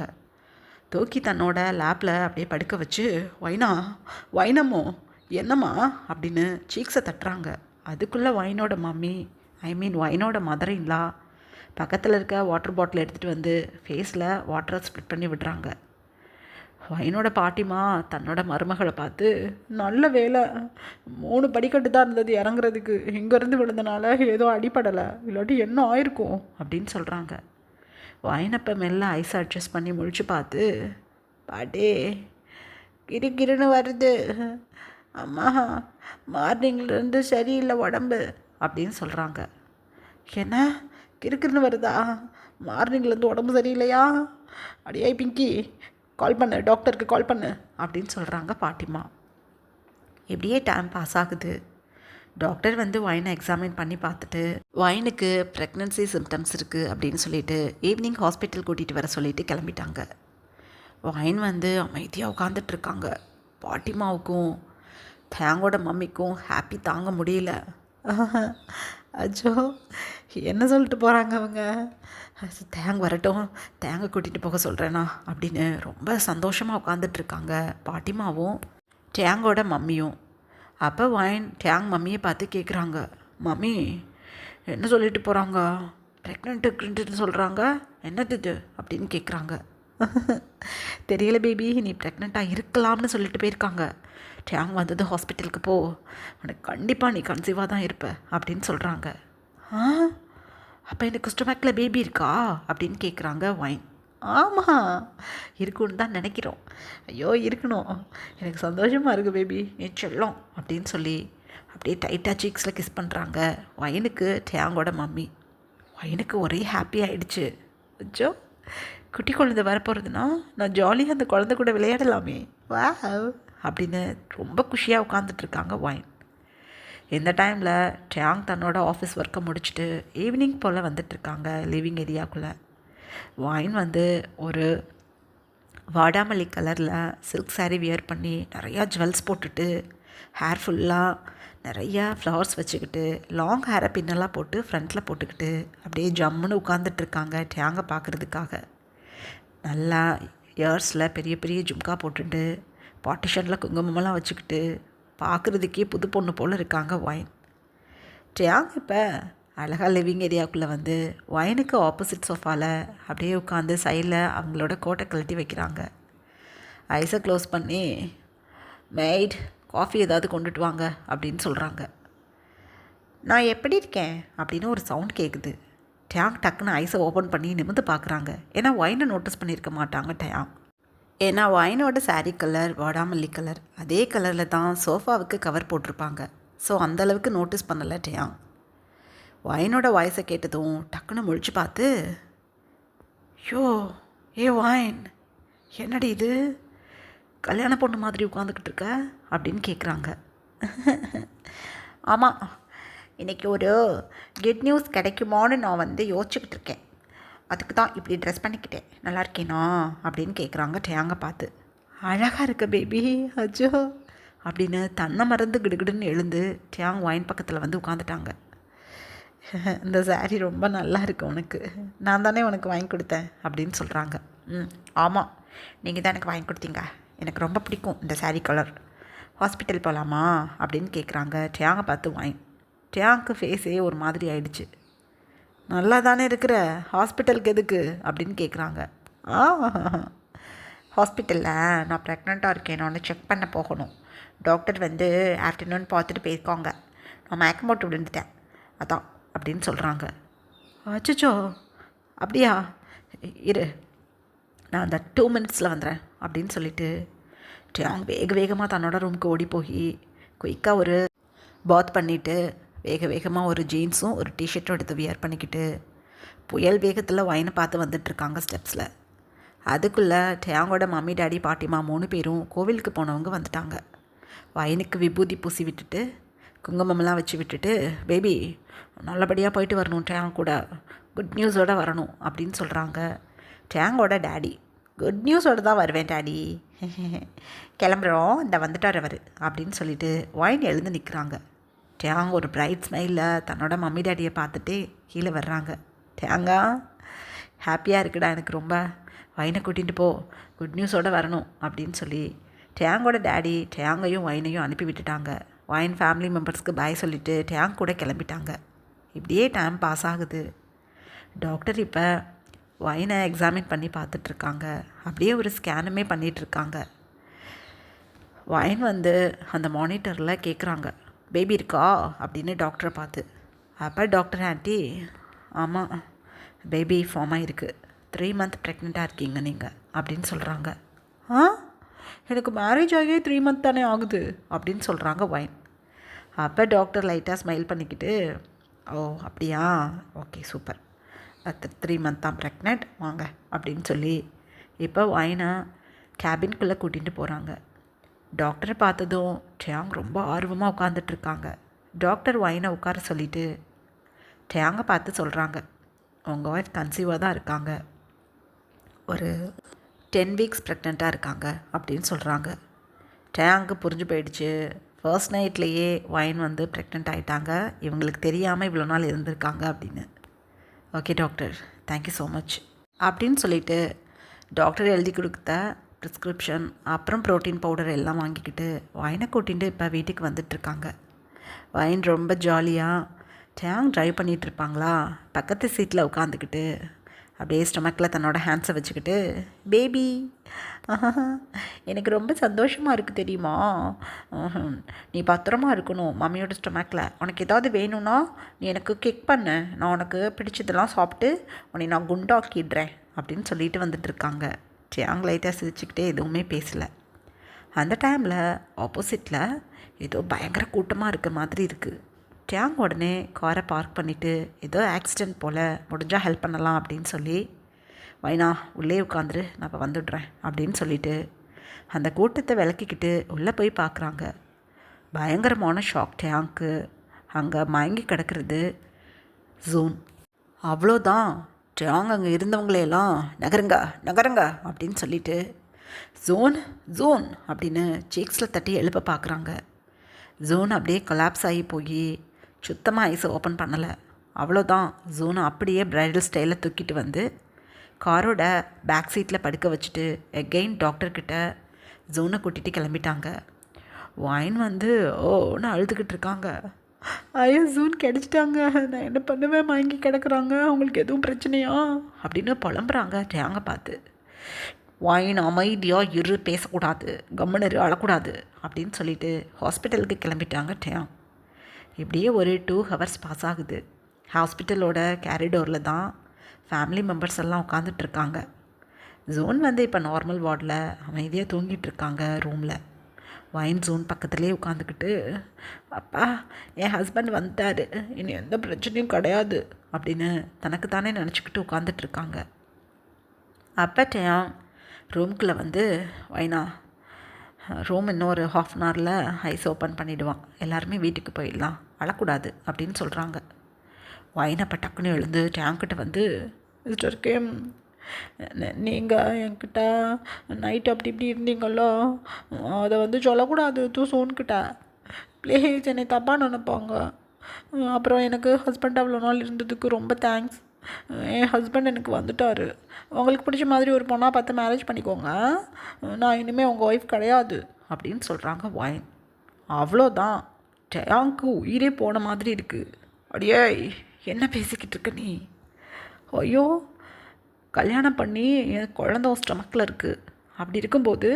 தூக்கி தன்னோட லேப்பில் அப்படியே படுக்க வச்சு ஒயினமோ என்னம்மா அப்படின்னு சீக்ஸை தட்டுறாங்க. அதுக்குள்ளே ஒயினோட மம்மி, ஒயினோட மதர்-இன்-லா பக்கத்தில் இருக்க வாட்டர் பாட்டில் எடுத்துகிட்டு வந்து ஃபேஸில் வாட்டரை ஸ்ப்ரிட் பண்ணி விடுறாங்க. ஒயினோட பாட்டிமா தன்னோட மருமகளை பார்த்து, நல்ல வேலை 3 படிக்கட்டு தான் இருந்தது இறங்குறதுக்கு, இங்கேருந்து விழுந்தனால ஏதோ அடிப்படலை, இல்லாட்டி என்ன ஆயிருக்கும் அப்படின்னு சொல்கிறாங்க. ஒயினப்போ மெல்ல ஐஸ் அட்ஜஸ்ட் பண்ணி முழிச்சு பார்த்து, பாட்டே கிருன்னு வருது அம்மா, மார்னிங்லேருந்து சரியில்லை உடம்பு அப்படின்னு சொல்கிறாங்க. என்ன கிறுக்கிறுன்னு வருதா? மார்னிங்லேருந்து உடம்பு சரியில்லையா? அடியே பிங்கி, கால் பண்ணு, டாக்டருக்கு கால் பண்ணு அப்படின்னு சொல்கிறாங்க பாட்டிமா. இப்படியே டைம் பாஸ் ஆகுது. டாக்டர் வந்து ஒயினை எக்ஸாமின் பண்ணி பார்த்துட்டு, ஒயினுக்கு ப்ரெக்னன்சி சிம்டம்ஸ் இருக்குது அப்படின்னு சொல்லிட்டு ஈவினிங் ஹாஸ்பிட்டல் கூட்டிகிட்டு வர சொல்லிட்டு கிளம்பிட்டாங்க. ஒயின் வந்து அமைதியாக உட்காந்துட்ருக்காங்க. பாட்டிமாவுக்கும் தேங்கோட மம்மிக்கும் ஹாப்பி தாங்க முடியல. அச்சோ, என்ன சொல்லிட்டு போகிறாங்க அவங்க? தேங்க வரட்டும், தேங்க கூட்டிகிட்டு போக சொல்கிறேனா அப்படின்னு ரொம்ப சந்தோஷமாக உட்காந்துட்ருக்காங்க பாட்டிமாவும் டேங்கோட மம்மியும். அப்போ ஒயின் டேங் மம்மியை பார்த்து கேட்குறாங்க, மம்மி என்ன சொல்லிட்டு போகிறாங்க? ப்ரெக்னென்ட்டுன்னு சொல்கிறாங்க, என்னது இது அப்படின்னு கேட்குறாங்க. தெரியல பேபி, நீ ப்ரெக்னெண்ட்டாக இருக்கலாம்னு சொல்லிட்டு போயிருக்காங்க. டேங் வந்தது ஹாஸ்பிட்டலுக்கு போ, உனக்கு கண்டிப்பாக நீ கன்சீவாக தான் இருப்ப அப்படின்னு சொல்கிறாங்க. அப்போ எனக்கு ஸ்டொமக்கில் பேபி இருக்கா அப்படின்னு கேட்குறாங்க ஒயின். ஆமாம், இருக்குன்னு தான் நினைக்கிறோம். ஐயோ இருக்கணும், எனக்கு சந்தோஷமாக இருக்குது பேபி, நீ செல்லம் அப்படின்னு சொல்லி அப்படியே டைட்டாக சீக்ஸில் கிஸ் பண்ணுறாங்க ஒயினுக்கு டேங்கோட மம்மி. ஒயினுக்கு ஒரே ஹாப்பி ஆகிடுச்சு. அச்சோ, குட்டி குழந்தை வரப்போகிறதுனா நான் ஜாலியாக அந்த குழந்தை கூட விளையாடலாமே, வா அப்படின்னு ரொம்ப குஷியாக உட்காந்துட்ருக்காங்க ஒயின். இந்த டைமில் டேங் தன்னோட ஆஃபீஸ் ஒர்க்கை முடிச்சுட்டு ஈவினிங் போல் வந்துட்டுருக்காங்க லிவிங் ஏரியாவுக்குள்ளே. ஒயின் வந்து ஒரு வாடாமல்லி கலரில் சில்க் சாரீ வியர் பண்ணி நிறையா ஜுவல்ஸ் போட்டுட்டு ஹேர் ஃபுல்லாக நிறையா ஃப்ளவர்ஸ் வச்சுக்கிட்டு லாங் ஹேரை பின்னெல்லாம் போட்டு ஃப்ரண்ட்டில் போட்டுக்கிட்டு அப்படியே ஜம்முன்னு உட்காந்துட்ருக்காங்க டேங்கை பார்க்குறதுக்காக. நல்லா இயர்ஸில் பெரிய பெரிய ஜும்கா போட்டுட்டு பார்ட்டிஷனில் குங்குமமெல்லாம் வச்சுக்கிட்டு பார்க்குறதுக்கே புது பொண்ணு போல் இருக்காங்க ஒயின். டேங் இப்போ அழகாக லிவிங் ஏரியாவுக்குள்ளே வந்து ஒயினுக்கு ஆப்போசிட் சோஃபாவில் அப்படியே உட்காந்து சைடில் அவங்களோட கோட்டை கழட்டி வைக்கிறாங்க. ஐஸை க்ளோஸ் பண்ணி, மெய்ட் காஃபி ஏதாவது கொண்டுட்டு வாங்க அப்படின்னு சொல்கிறாங்க. நான் எப்படி இருக்கேன் அப்படின்னு ஒரு சவுண்ட் கேட்குது. டேங் டக்குன்னு ஐஸை ஓப்பன் பண்ணி நிமிர்ந்து பார்க்குறாங்க. ஏன்னா ஒயினை நோட்டீஸ் பண்ணியிருக்க மாட்டாங்க டேங். ஏன்னா ஒயினோட சாரீ கலர் வாடாமல்லி கலர், அதே கலரில் தான் சோஃபாவுக்கு கவர் போட்டிருப்பாங்க. ஸோ அந்தளவுக்கு நோட்டீஸ் பண்ணலை டேங். ஒயினோட வாய்ஸை கேட்டதும் டக்குன்னு முழிச்சு பார்த்து, யோ ஏ ஒயின், என்னடி இது கல்யாண பொண்ணு மாதிரி உட்காந்துக்கிட்டு இருக்க அப்படின்னு கேட்குறாங்க. ஆமாம், இன்றைக்கி ஒரு குட் நியூஸ் கிடைக்குமான்னு நான் வந்து யோசிச்சுக்கிட்டு இருக்கேன், அதுக்கு தான் இப்படி ட்ரெஸ் பண்ணிக்கிட்டேன், நல்லா இருக்கேனா அப்படின்னு கேட்குறாங்க டேங்கை பார்த்து. அழகாக இருக்க பேபி, அஜோ அப்படின்னு தன்னை மறந்து கிடுகிடுன்னு எழுந்து டேங் ஒயின் பக்கத்தில் வந்து உட்காந்துட்டாங்க. இந்த சாரீ ரொம்ப நல்லா இருக்குது உனக்கு, நான் தானே உனக்கு வாங்கி கொடுத்தேன் அப்படின்னு சொல்கிறாங்க. ஆமாம், நீங்கள் தான் எனக்கு வாங்கி கொடுத்தீங்க, எனக்கு ரொம்ப பிடிக்கும் இந்த சாரீ கலர். ஹாஸ்பிட்டல் போகலாமா அப்படின்னு கேட்குறாங்க டேங்கை பார்த்து ஒயின். டேங்க்கு ஃபேஸே ஒரு மாதிரி ஆயிடுச்சு. நல்லா தானே இருக்கிற, ஹாஸ்பிட்டலுக்கு எதுக்கு அப்படின்னு கேட்குறாங்க. ஹாஸ்பிட்டலில் நான் ப்ரெக்னெண்ட்டாக இருக்கேன், நான் செக் பண்ண போகணும். டாக்டர் வந்து ஆஃப்டர்நூன் பார்த்துட்டு போயிருக்காங்க, நான் மயக்கம் போட்டு விழுந்துட்டேன் அதான் அப்படின்னு சொல்கிறாங்க. அச்சோ அப்படியா, இரு நான் அந்த 2 மினிட்ஸில் வந்துடுறேன் அப்படின்னு சொல்லிட்டு டேங் வேக வேகமாக தன்னோட ரூமுக்கு ஓடி போய் குயிக்காக ஒரு பாத் பண்ணிவிட்டு வேக வேகமாக ஒரு ஜீன்ஸும் ஒரு டிஷர்ட்டும் எடுத்து வியர் பண்ணிக்கிட்டு புயல் வேகத்தில் ஒயினை பார்த்து வந்துட்டுருக்காங்க ஸ்டெப்ஸில். அதுக்குள்ளே டேங்கோட மம்மி டாடி பாட்டிமா 3 பேரும் கோவிலுக்கு போனவங்க வந்துட்டாங்க. ஒயினுக்கு விபூதி பூசி விட்டுட்டு குங்குமம்லாம் வச்சு விட்டுட்டு, பேபி நல்லபடியாக போயிட்டு வரணும், டேங் கூட குட் நியூஸோடு வரணும் அப்படின்னு சொல்கிறாங்க. டேங்கோட டேடி, குட் நியூஸோடு தான் வருவேன் டாடி, கிளம்புறோம் இந்த வந்துட்டார் அவர் அப்படின்னு சொல்லிட்டு ஒயின் எழுந்து நிற்கிறாங்க. டேங் ஒரு பிரைட் ஸ்மைலில் தன்னோட மம்மி டாடியை பார்த்துட்டே கீழே வர்றாங்க. டேங்கா ஹாப்பியாக இருக்குடா எனக்கு ரொம்ப, ஒயினை கூட்டிகிட்டு போ, குட் நியூஸோடு வரணும் அப்படின்னு சொல்லி டேங்கோட டேடி டேங்கையும் ஒயினையும் அனுப்பி விட்டுட்டாங்க. வைன் ஃபேமிலி மெம்பர்ஸ்க்கு பாய் சொல்லிவிட்டு டேங்க் கூட கிளம்பிட்டாங்க. இப்படியே டைம் பாஸ் ஆகுது. டாக்டர் இப்போ வைனை எக்ஸாமின் பண்ணி பார்த்துட்ருக்காங்க. அப்படியே ஒரு ஸ்கேனுமே பண்ணிகிட்ருக்காங்க. வைன் வந்து அந்த மானிட்டரில் கேட்குறாங்க, பேபி இருக்கா அப்படின்னு டாக்டரை பார்த்து. அப்போ டாக்டர் ஆண்டி, ஆமாம் பேபி ஃபார்ம் ஆகிருக்கு, 3 மந்த் ப்ரெக்னெண்ட்டாக இருக்கீங்க நீங்கள் அப்படின்னு சொல்கிறாங்க. ஆ, எனக்கு மேரேஜ் ஆகியே 3 மந்த் தானே ஆகுது அப்படின்னு சொல்கிறாங்க வைன். அப்போ டாக்டர் லைட்டாக ஸ்மைல் பண்ணிக்கிட்டு, ஓ அப்படியா, ஓகே சூப்பர், 3 மந்த் தான் ப்ரெக்னென்ட், வாங்க அப்படின்னு சொல்லி இப்போ வைனை கேபின்குள்ளே கூட்டிகிட்டு போகிறாங்க. டாக்டரை பார்த்ததும் டேங் ரொம்ப ஆர்வமாக உட்காந்துட்ருக்காங்க. டாக்டர் வைனை உட்கார சொல்லிவிட்டு டேங்கை பார்த்து சொல்கிறாங்க, உங்கள் ஒய்ஃப் கன்சீவாக தான் இருக்காங்க, ஒரு 10 வீக்ஸ் ப்ரெக்னெண்ட்டாக இருக்காங்க அப்படின்னு சொல்கிறாங்க. டேங்கு புரிஞ்சு போயிடுச்சு. ஃபர்ஸ்ட் நைட்லேயே வைன் வந்து ப்ரெக்னென்ட் ஆகிட்டாங்க, இவங்களுக்கு தெரியாமல் இவ்வளோ நாள் இருந்திருக்காங்க அப்படின்னு. Okay doctor, thank you so much அப்படின்னு சொல்லிவிட்டு டாக்டர் எழுதி கொடுத்த ப்ரிஸ்கிரிப்ஷன் அப்புறம் ப்ரோட்டீன் பவுடர் எல்லாம் வாங்கிக்கிட்டு வைனை கூட்டிகிட்டு இப்போ வீட்டுக்கு வந்துட்டுருக்காங்க. வைன் ரொம்ப ஜாலியாக டேங் ட்ரைவ் பண்ணிகிட்ருப்பாங்களா, பக்கத்து சீட்டில் உட்காந்துக்கிட்டு அப்படியே ஸ்டொமக்கில் தன்னோட ஹேண்ட்ஸை வச்சுக்கிட்டு, பேபி எனக்கு ரொம்ப சந்தோஷமாக இருக்குது தெரியுமா, நீ பத்திரமா இருக்கணும் மம்மியோட ஸ்டொமக்கில், உனக்கு ஏதாவது வேணும்னா நீ எனக்கு கிக் பண்ணு, நான் உனக்கு பிடிச்சதெல்லாம் சாப்பிட்டு உன்னை நான் குண்டாக்கிடுறேன் அப்படின்னு சொல்லிட்டு வந்துட்டுருக்காங்க. டேங் லைட்டாக சிரிச்சுக்கிட்டே எதுவுமே பேசலை. அந்த டைமில் ஆப்போசிட்டில் ஏதோ பயங்கர கூட்டமாக இருக்க மாதிரி இருக்குது. டேங் உடனே காரை பார்க் பண்ணிவிட்டு, ஏதோ ஆக்சிடெண்ட் போல், முடிஞ்சால் ஹெல்ப் பண்ணலாம் அப்படின்னு சொல்லி, வைனா உள்ளே உட்காந்துரு, நான் இப்போ வந்துடுறேன் அப்படின்னு சொல்லிவிட்டு அந்த கூட்டத்தை விளக்கிக்கிட்டு உள்ளே போய் பார்க்குறாங்க. பயங்கரமான ஷாக் டேங்க்கு. அங்கே மயங்கி கிடக்கிறது ஜூன். அவ்வளோதான், டேங் அங்கே இருந்தவங்களையெல்லாம் நகருங்க நகருங்க அப்படின்னு சொல்லிவிட்டு ஜோன் ஜோன் அப்படின்னு சீக்ஸில் தட்டி எழுப்ப பார்க்குறாங்க. ஜோன் அப்படியே கொலாப்ஸ் ஆகி போய் சுத்தமாக ஐஸை ஓப்பன் பண்ணலை. அவ்வளோதான், ஜோனை அப்படியே பிரைடல் ஸ்டைலில் தூக்கிட்டு வந்து காரோட பேக் சீட்டில் படுக்க வச்சுட்டு எகெயின் டாக்டர்கிட்ட ஜோனை கூட்டிகிட்டு கிளம்பிட்டாங்க. வைன் வந்து ஓன்னு அழுதுகிட்டு இருக்காங்க. ஐயோ ஜூன் கிடச்சிட்டாங்க, நான் என்ன பண்ணுவேன், மயங்கி கிடக்குறாங்க, அவங்களுக்கு எதுவும் பிரச்சனையா அப்படின்னு புலம்புறாங்க டேங்கை பார்த்து. வைன் அமைதியாக இரு, பேசக்கூடாது, கம்முனரு, அழக்கூடாது அப்படின்னு சொல்லிட்டு ஹாஸ்பிட்டலுக்கு கிளம்பிட்டாங்க டேங். இப்படியே ஒரு 2 ஹவர்ஸ் பாஸ் ஆகுது. ஹாஸ்பிட்டலோட கேரிடோரில் தான் ஃபேமிலி மெம்பர்ஸ் எல்லாம் உட்காந்துட்ருக்காங்க. ஜோன் வந்து இப்போ நார்மல் வார்டில் அமைதியாக தூங்கிட்டு இருக்காங்க ரூமில். வைன் ஜோன் பக்கத்துலேயே உட்காந்துக்கிட்டு, அப்பா என் ஹஸ்பண்ட் வந்துட்டாரு, இனி எந்த பிரச்சனையும் கிடையாது அப்படின்னு தனக்கு தானே நினச்சிக்கிட்டு உட்காந்துட்ருக்காங்க. அப்போ டேங் ரூம்குள்ளே வந்து, வைனா ரூம் இன்னும் ஒரு 1/2 அன் ஹவரில் ஐஸ் ஓப்பன் பண்ணிவிடுவான், எல்லாருமே வீட்டுக்கு போயிடலாம், அழக்கூடாது அப்படின்னு சொல்கிறாங்க. வைன் அப்போ டக்குன்னு எழுந்து டேங்கிட்ட வந்து, மிஸ்டர் கேம், நீங்கள் என்கிட்ட நைட் அப்படி இப்படி இருந்தீங்களோ, அதை வந்து சொல்லக்கூடாது சோன்கிட்ட, ப்ளீஸ் என்னை தப்பாக நினைப்பாங்க. அப்புறம் எனக்கு ஹஸ்பண்ட் அவ்வளோ நாள் இருந்ததுக்கு ரொம்ப தேங்க்ஸ். என் ஹஸ்பண்ட் எனக்கு வந்துட்டார், உங்களுக்கு பிடிச்ச மாதிரி ஒரு பொண்ணாக பார்த்து மேரேஜ் பண்ணிக்கோங்க, நான் இனிமேல் உங்கள் ஒய்ஃப் கிடையாது அப்படின்னு சொல்கிறாங்க வைன். அவ்வளோதான், டேங்க்கு உயிரே போன மாதிரி இருக்குது. அடியே என்ன பேசிக்கிட்டு இருக்க நீ, ஐயோ கல்யாணம் பண்ணி என் குழந்த ஸ்டொமக்கில் இருக்குது, அப்படி இருக்கும்போது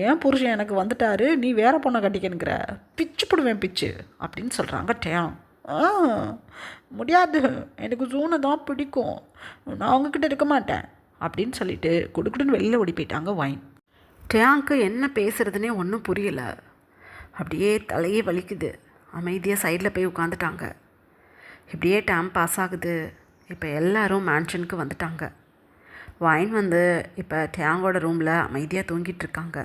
ஏன் புருஷன் எனக்கு வந்துட்டாரு, நீ வேறு பொண்ணை கட்டிக்கணுங்கிற, பிச்சு போடுவேன் பிச்சு அப்படின்னு சொல்கிறாங்க டேங். முடியாது, எனக்கு ஜூனை தான் பிடிக்கும், நான் அவங்கக்கிட்ட இருக்க மாட்டேன் அப்படின்னு சொல்லிட்டு குடுக்குடுன்னு வெளியில் ஓடி போயிட்டாங்க வைன். டேங்க்கு என்ன பேசுகிறதுனே ஒன்றும் புரியலை. அப்படியே தலையே வலிக்குது. அமைதியாக சைடில் போய் உட்காந்துட்டாங்க. இப்படியே டைம் பாஸ் ஆகுது. இப்போ எல்லோரும் மேன்ஷனுக்கு வந்துட்டாங்க. வைன் வந்து இப்போ டேங்கோட ரூமில் அமைதியாக தூங்கிட்டு இருக்காங்க.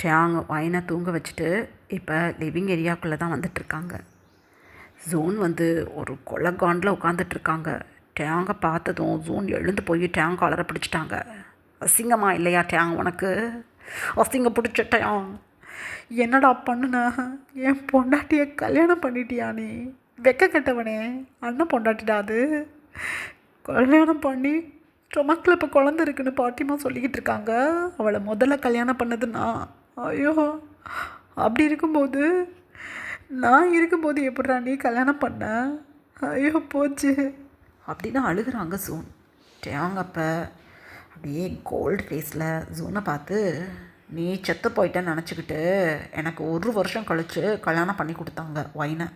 டேங் வைனை தூங்க வச்சுட்டு இப்போ லிவிங் ஏரியாவுக்குள்ளே தான் வந்துட்டுருக்காங்க. ஜூன் வந்து ஒரு கொலகாண்டில் உட்காந்துட்ருக்காங்க. டேங்கை பார்த்ததும் ஜூன் எழுந்து போய் டேங் காலரை பிடிச்சிட்டாங்க. அசிங்கமா இல்லையா டேங், உனக்கு அசிங்க பிடிச்ச டேங், என்னடா பண்ணுன, என் பொண்டாட்டியை கல்யாணம் பண்ணிட்டியா நீ, வெக்க கெட்டவனே, அண்ணன் பொண்டாட்டிடா அது, கல்யாணம் பண்ணி ஸ்டொமக்கில் இப்போ குழந்த இருக்குன்னு பாட்டிமா சொல்லிக்கிட்டு இருக்காங்க, அவளை முதல்ல கல்யாணம் பண்ணதுன்னா, ஐயோ அப்படி இருக்கும்போது நான் இருக்கும்போது எப்படிடா நீ கல்யாணம் பண்ண? ஐயோ போச்சு அப்படின்னு அழுகுறாங்க ஜூன். டேங் அப்போ அப்படியே கோல்டு ஃபேஸில் ஜூனை பார்த்து, நீ செத்து போயிட்டேன்னு நினச்சிக்கிட்டு எனக்கு 1 வருஷம் கழித்து கல்யாணம் பண்ணி கொடுத்தாங்க ஒயினை.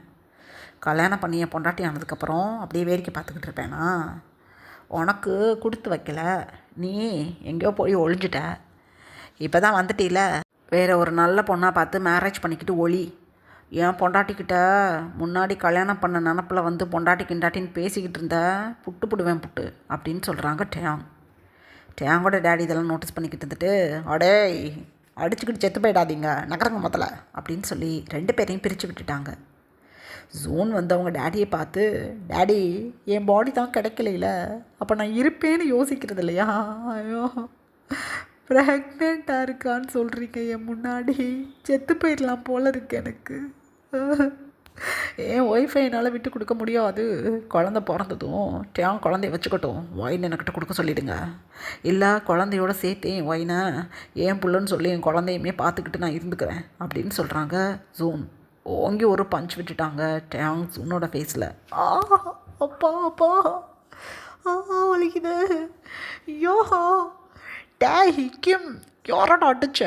கல்யாணம் பண்ணி என் பொண்டாட்டி ஆனதுக்கப்புறம் அப்படியே வேடிக்கை பார்த்துக்கிட்டு இருப்பேனா? உனக்கு கொடுத்து வைக்கல, நீ எங்கேயோ போய் ஒழிஞ்சிட்ட. இப்போ தான் வந்துட்டீல, வேறு ஒரு நல்ல பொண்ணாக பார்த்து மேரேஜ் பண்ணிக்கிட்டு ஒளி. என் பொண்டாட்டிக்கிட்ட முன்னாடி கல்யாணம் பண்ண நினப்பில் வந்து பொண்டாட்டி கிண்டாட்டின்னு பேசிக்கிட்டு இருந்த புட்டு புடுவேன் புட்டு அப்படின்னு சொல்கிறாங்க டேங். டேங்கோட டேடி இதெல்லாம் நோட்டீஸ் பண்ணிக்கிட்டு இருந்துட்டு, அடே அடிச்சுக்கிட்டு செத்து போயிடாதீங்க நகரங்க முதல்ல அப்படின்னு சொல்லி 2 பேரையும் பிரித்து விட்டுட்டாங்க. ஜூன் வந்து அவங்க டேடியை பார்த்து, டேடி என் பாடி தான் கிடைக்கல, அப்போ நான் இருப்பேன்னு யோசிக்கிறது இல்லையா? ஐயோ ப்ரெக்னெண்ட்டாக இருக்கான்னு சொல்கிறீங்க என் முன்னாடி, செத்து போயிடலாம் போல இருக்கு எனக்கு. என் ஒய்ஃபை என்னால் விட்டு கொடுக்க முடியாது. குழந்த பிறந்ததும் டேங் குழந்தைய வச்சுக்கட்டும், ஒயின் என்கிட்ட கொடுக்க சொல்லிவிடுங்க. இல்லை குழந்தையோட சேர்த்து என் ஒயினை என் புள்ளன்னு சொல்லி என் குழந்தையுமே பார்த்துக்கிட்டு நான் இருந்துக்கிறேன் அப்படின்னு சொல்கிறாங்க ஜூன். ஓங்கி ஒரு பஞ்ச் விட்டுட்டாங்க டேங் ஜூனோட ஃபேஸில். அப்பா அப்பா வலிக்குது. யோஹா டேய் கிம் யாரோட அடிச்ச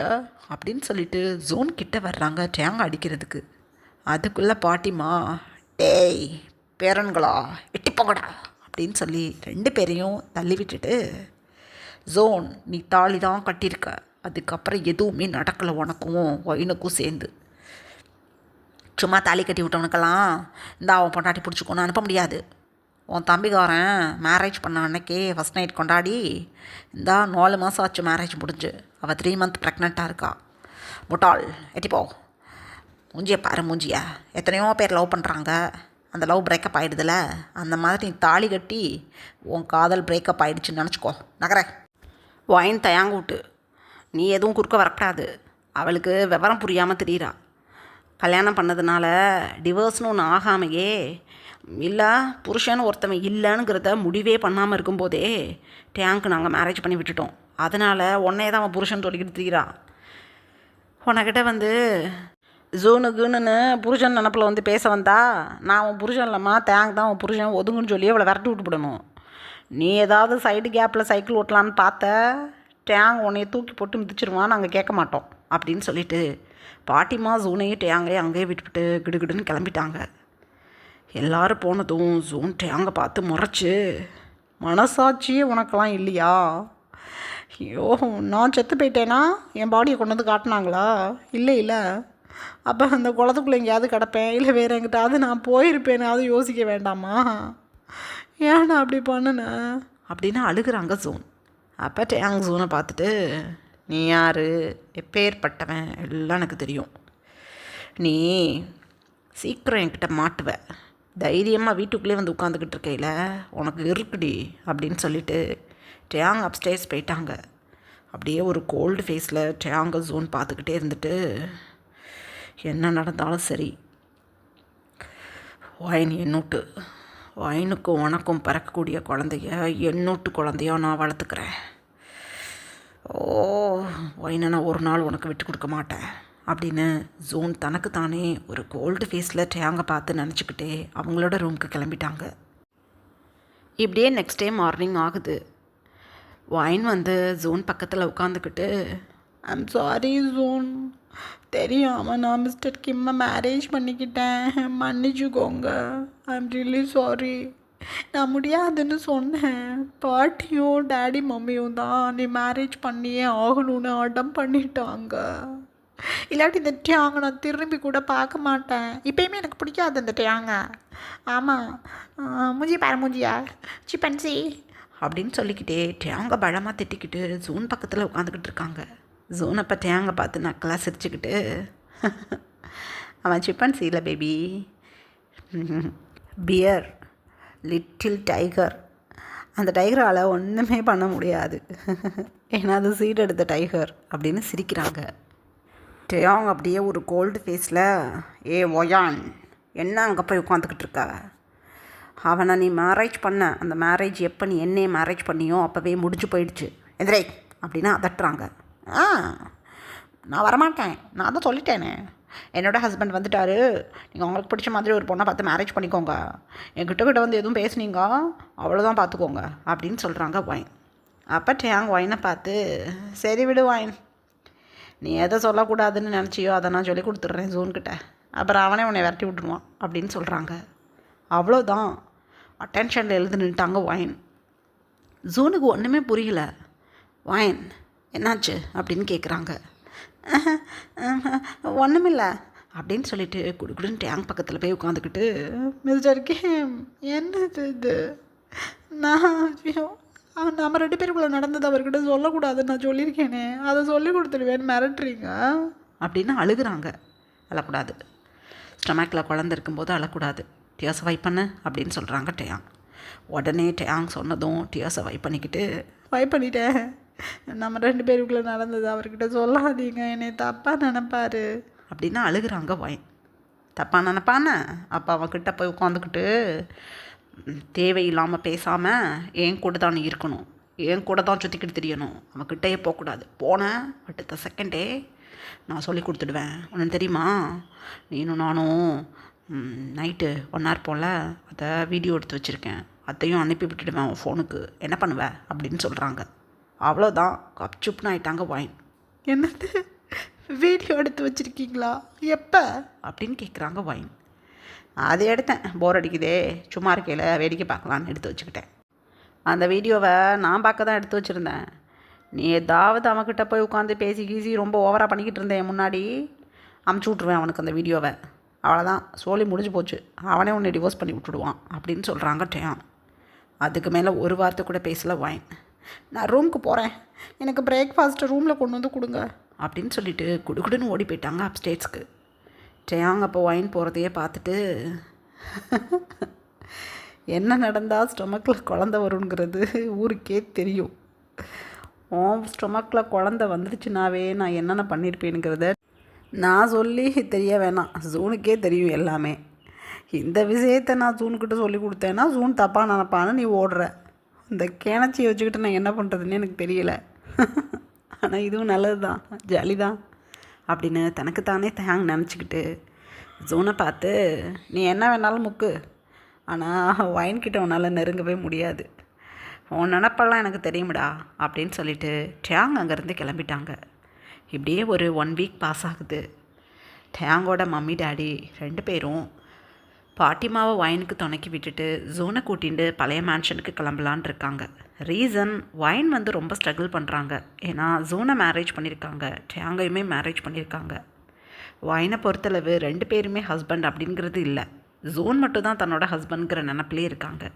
அப்படின்னு சொல்லிட்டு ஜூன் கிட்ட வர்றாங்க டேங் அடிக்கிறதுக்கு. அதுக்குள்ளே பாட்டிமா, டேய் பேரன்களா எட்டி போங்கடா அப்படின்னு சொல்லி 2 பேரையும் தள்ளி விட்டுட்டு, ஜோன் நீ தாலி தான் கட்டியிருக்க, அதுக்கப்புறம் எதுவுமே நடக்கலை உனக்கும் ஒயினுக்கும் சேர்ந்து. சும்மா தாலி கட்டி விட்டவனுக்கெல்லாம் இந்த அவன் பொண்டாட்டி பிடிச்சிக்கோன்னு அனுப்ப முடியாது. உன் தம்பிக்காரன் மேரேஜ் பண்ண அன்னைக்கே ஃபஸ்ட் நைட் கொண்டாடி இந்த 4 மாதம் ஆச்சு மேரேஜ் முடிஞ்சு, அவள் 3 மந்த் ப்ரெக்னெண்ட்டாக இருக்கா. முட்டாள் எட்டிப்போ, மூஞ்சியை பாரு மூஞ்சிய. எத்தனையோ பேர் லவ் பண்ணுறாங்க, அந்த லவ் பிரேக்கப் ஆகிடுதுல, அந்த மாதிரி நீ தாலி கட்டி உன் காதல் பிரேக்கப் ஆகிடுச்சின்னு நினச்சிக்கோ. நகர ஒயின் தயாங்க விட்டு நீ எதுவும் குறுக்க வரக்கூடாது. அவளுக்கு விவரம் புரியாமல் தெரியுறா. கல்யாணம் பண்ணதுனால டிவோர்ஸ்னு ஒன்று ஆகாமையே, இல்லை புருஷன்னு ஒருத்தவன் இல்லைங்கிறத முடிவே பண்ணாமல் இருக்கும்போதே டேங்க்கு நாங்கள் மேரேஜ் பண்ணி விட்டுட்டோம். அதனால் உன்னையே தான் அவன் புருஷன் சொல்லிக்கிட்டு தெரியுறா. உனக்கிட்ட வந்து ஜூனுக்குன்னு புருஷன் நினப்பில் வந்து பேச வந்தா, நான் உன் புருஷன் இல்லைம்மா, டேங்க் தான் உன் புருஷன், ஒதுங்குன்னு சொல்லி அவளை விரட்டி விட்டுவிடணும். நீ ஏதாவது சைடு கேப்பில் சைக்கிள் ஓட்டலான்னு பார்த்த, டேங் உன்னையை தூக்கி போட்டு மிதிச்சிருவான், நாங்கள் கேட்க மாட்டோம் அப்படின்னு சொல்லிட்டு பாட்டிமா ஜூனையும் டேங்கையும் அங்கேயே விட்டுவிட்டு கிடுகிடுன்னு கிளம்பிட்டாங்க. எல்லோரும் போனதும் ஜூன் டேங்கை பார்த்து முறைச்சி, மனசாட்சியே உனக்கெல்லாம் இல்லையா? ஐயோ நான் செத்து போயிட்டேன்னா என் பாடியை கொண்டு வந்து காட்டினாங்களா? இல்லை அப்போ அந்த குளத்துக்குள்ளே எங்கேயாவது கிடப்பேன், இல்லை வேறு எங்கிட்டாவது நான் போயிருப்பேன்னு அது யோசிக்க வேண்டாமா? ஏன் நான் அப்படி பண்ணினேன் அப்படின்னு அழுகுறாங்க ஜூன். அப்போ டேங் ஜூனை பார்த்துட்டு, நீ யார், எப்பேற்பட்டவன் எல்லாம் எனக்கு தெரியும். நீ சீக்கிரம் என்கிட்ட மாட்டுவ. தைரியமாக வீட்டுக்குள்ளே வந்து உட்காந்துக்கிட்டு இருக்கையில் உனக்கு இருக்குடி அப்படின்னு சொல்லிட்டு டேங் அப்ஸ்டேர்ஸ் போயிட்டாங்க. அப்படியே ஒரு கோல்டு ஃபேஸில் டேங்க ஜூன் பார்த்துக்கிட்டே இருந்துட்டு, என்ன நடந்தாலும் சரி ஒயின் என்னூட்டு, ஒயினுக்கும் உனக்கும் பிறக்கக்கூடிய குழந்தைய என்னூட்டு குழந்தையோ நான் வளர்த்துக்கிறேன். ஒயினை நான் ஒரு நாள் உனக்கு விட்டு கொடுக்க மாட்டேன் அப்படின்னு ஜூன் தனக்கு தானே ஒரு கோல்டு ஃபேஸில் டேங்கை பார்த்து நினச்சிக்கிட்டே அவங்களோட ரூமுக்கு கிளம்பிட்டாங்க. இப்படியே நெக்ஸ்ட் டே மார்னிங் ஆகுது. ஒயின் வந்து ஜூன் பக்கத்தில் உட்காந்துக்கிட்டு, ஐம் சாரி ஜூன், தெரியாமல் நான் மிஸ்டர் கிம்மை மேரேஜ் பண்ணிக்கிட்டேன், மன்னிச்சுக்கோங்க, ஐம் ரியலி சாரி. நான் முடியாதுன்னு சொன்னேன். பாட்டியும் டேடி மம்மியும் தான் நீ மேரேஜ் பண்ணியே ஆகணும்னு அடம் பண்ணிட்டாங்க. இல்லாட்டி இந்த டேங்க நான் திரும்பி கூட பார்க்க மாட்டேன். இப்போயுமே எனக்கு பிடிக்காது இந்த டேங்க. ஆமாம் மூஞ்சி பாரு மூஞ்சியா சிப்பன்சி அப்படின்னு சொல்லிக்கிட்டே டேங்க பழமாக திட்டிக்கிட்டு ஜூன் பக்கத்தில் உட்காந்துக்கிட்டு இருக்காங்க. ஜூன் அப்போ டேங்க பார்த்து நக்கலாக சிரிச்சுக்கிட்டு, அவன் சிப்பன்சி இல்லை பேபி, பியர், லிட்டில் டைகர். அந்த டைகரால் ஒன்றுமே பண்ண முடியாது, ஏன்னா அது சீட் எடுத்த டைகர் அப்படின்னு சிரிக்கிறாங்க. டேங் அப்படியே ஒரு கோல்டு ஃபேஸில், ஏ ஒயான் என்ன அங்கே போய் உட்காந்துக்கிட்டு இருக்க? அவனை நீ மேரேஜ் பண்ண, அந்த மேரேஜ் எப்போ நீ என்னையே மேரேஜ் பண்ணியோ அப்போவே முடிஞ்சு போயிடுச்சு, எதிரே அப்படின்னு அதட்டுறாங்க. நான் வரமாட்டேன், நான் தான் சொல்லிட்டேனே, என்னோடய ஹஸ்பண்ட் வந்துட்டார், நீங்கள் உங்களுக்கு பிடிச்ச மாதிரி ஒரு பொண்ணை பார்த்து மேரேஜ் பண்ணிக்கோங்க, என்கிட்ட வந்து எதுவும் பேசுனீங்க அவ்வளோதான் பார்த்துக்கோங்க அப்படின்னு சொல்கிறாங்க ஒயின். அப்போ டேங் ஒயினை பார்த்து, சரி விடு ஒயின், நீ எதை சொல்லக்கூடாதுன்னு நினச்சியோ அதை நான் சொல்லி கொடுத்துட்றேன் ஜூன்கிட்ட, அப்புறம் அவனே உன்னை விரட்டி விட்டுருவான் அப்படின்னு சொல்கிறாங்க. அவ்வளோதான், அட்டென்ஷனில் எழுந்து நின்ட்டாங்க ஒயின். ஜூனுக்கு ஒன்றுமே புரியல. ஒயின் என்னாச்சு அப்படின்னு கேட்குறாங்க. ஒன்றுமில்லை அப்படின்னு சொல்லிட்டு குடுக்குடுன்னு டேங்க் பக்கத்தில் போய் உட்காந்துக்கிட்டு, மிஸ்டர் கேம் என்னது இது, நம்ம 2 பேருக்குள்ளே நடந்தது அவர்கிட்ட சொல்லக்கூடாதுன்னு நான் சொல்லியிருக்கேனே, அதை சொல்லி கொடுத்துடுவேன்னு மிரட்டுறீங்க அப்படின்னு அழுகுறாங்க. அழக்கூடாது, ஸ்டொமக்கில் குழந்தை இருக்கும்போது அழக்கூடாது, டியர்ஸை வைப் பண்ணு அப்படின்னு சொல்கிறாங்க டேயாங். உடனே டேயாங் சொன்னதும் டியர்ஸை வைப் பண்ணிட்டேன், நம்ம 2 பேருக்குள்ளே நடந்தது அவர்கிட்ட சொல்லாதீங்க, என்னை தப்பாக நினைப்பார் அப்படின்னு அழுகுறாங்க ஒயின். தப்பாக நினைப்பானே, அப்போ அவன்கிட்ட போய் உட்காந்துக்கிட்டு தேவையில்லாமல் பேசாமல் என் கூட தான் நீ இருக்கணும், என் கூட தான் சுற்றிக்கிட்டு தெரியணும், அவன்கிட்டயே போகக்கூடாது. போனேன் அடுத்த செகண்டே நான் சொல்லி கொடுத்துடுவேன். ஒன்று தெரியுமா, நீனும் நானும் நைட்டு 1 hour போல் அதை வீடியோ எடுத்து வச்சுருக்கேன், அதையும் அனுப்பி விட்டுடுவேன் உன் ஃபோனுக்கு, என்ன பண்ணுவேன் அப்படின்னு சொல்கிறாங்க. அவ்வளோதான், கப்சுப்னு ஆகிட்டாங்க ஒயின். என்னது, வீடியோ எடுத்து வச்சுருக்கீங்களா, எப்போ அப்படின்னு கேட்குறாங்க ஒயின். அது எடுத்தேன், போர் அடிக்குதே, சும்மா இருக்கையில் வேடிக்கை பார்க்கலான்னு எடுத்து வச்சுக்கிட்டேன். அந்த வீடியோவை நான் பார்க்க தான் எடுத்து வச்சுருந்தேன், நீ ஏதாவது அவன்கிட்ட போய் உட்காந்து பேசி ரொம்ப ஓவராக பண்ணிக்கிட்டு இருந்தேன், முன்னாடி அமுச்சு விட்ருவேன் அவனுக்கு அந்த வீடியோவை, அவ்வளோதான், சோலி முடிஞ்சு போச்சு, அவனே உன்னை டிவோர்ஸ் பண்ணி விட்டுடுவான் அப்படின்னு சொல்கிறாங்க டேயாங். அதுக்கு மேலே ஒரு வார்த்தை கூட பேசல ஒயின். நான் ரூமுக்கு போகிறேன், எனக்கு பிரேக்ஃபாஸ்ட்டு ரூமில் கொண்டு வந்து கொடுங்க அப்படின்னு சொல்லிட்டு குடுகுடுன்னு ஓடி போயிட்டாங்க அப்ஸ்டேட்ஸ்க்கு. டேயாங் அப்போ ஒயின் போகிறதையே பார்த்துட்டு, என்ன நடந்தால் ஸ்டொமக்கில் குழந்த வருங்கிறது ஊருக்கே தெரியும், ஸ்டொமக்கில் குழந்த வந்துடுச்சுனாவே நான் என்னென்ன பண்ணியிருப்பேனுங்கிறத நான் சொல்லி தெரிய வேணாம், ஜூனுக்கே தெரியும் எல்லாமே. இந்த விஷயத்தை நான் ஜூனுக்கிட்ட சொல்லி கொடுத்தேன்னா ஜூன் தப்பாக நினப்பான்னு நீ ஓடுற, இந்த கிணச்சியை வச்சுக்கிட்டு நான் என்ன பண்ணுறதுன்னு எனக்கு தெரியல, ஆனால் இதுவும் நல்லது தான், ஜாலி தான் அப்படின்னு தனக்குத்தானே டேயாங் நினச்சிக்கிட்டு ஜூனை பார்த்து, நீ என்ன வேணாலும் முக்கு, ஆனால் ஒயின்கிட்ட உன்னால் நெருங்கவே முடியாது, உன் நினப்பெல்லாம் எனக்கு தெரியும்டா அப்படின்னு சொல்லிட்டு டேயாங் அங்கேருந்து கிளம்பிட்டாங்க. இப்படியே ஒரு 1 week பாஸ் ஆகுது. டேயாங்கோட மம்மி டேடி 2 பேரும் பாட்டிமாவை ஒயினுக்கு துணைக்கி விட்டுட்டு ஜூனை கூட்டிகிட்டு பழைய மேன்ஷனுக்கு கிளம்பலான் இருக்காங்க. ரீசன், ஒயின் வந்து ரொம்ப ஸ்ட்ரகிள் பண்ணுறாங்க, ஏன்னா ஜூனை மேரேஜ் பண்ணியிருக்காங்க, டேயாங்கையுமே மேரேஜ் பண்ணியிருக்காங்க. ஒயினை பொறுத்தளவு 2 பேருமே ஹஸ்பண்ட் அப்படிங்கிறது இல்லை, ஜூன் மட்டும் தான் தன்னோட ஹஸ்பண்ட்ங்கிற நினப்பிலே இருக்காங்க.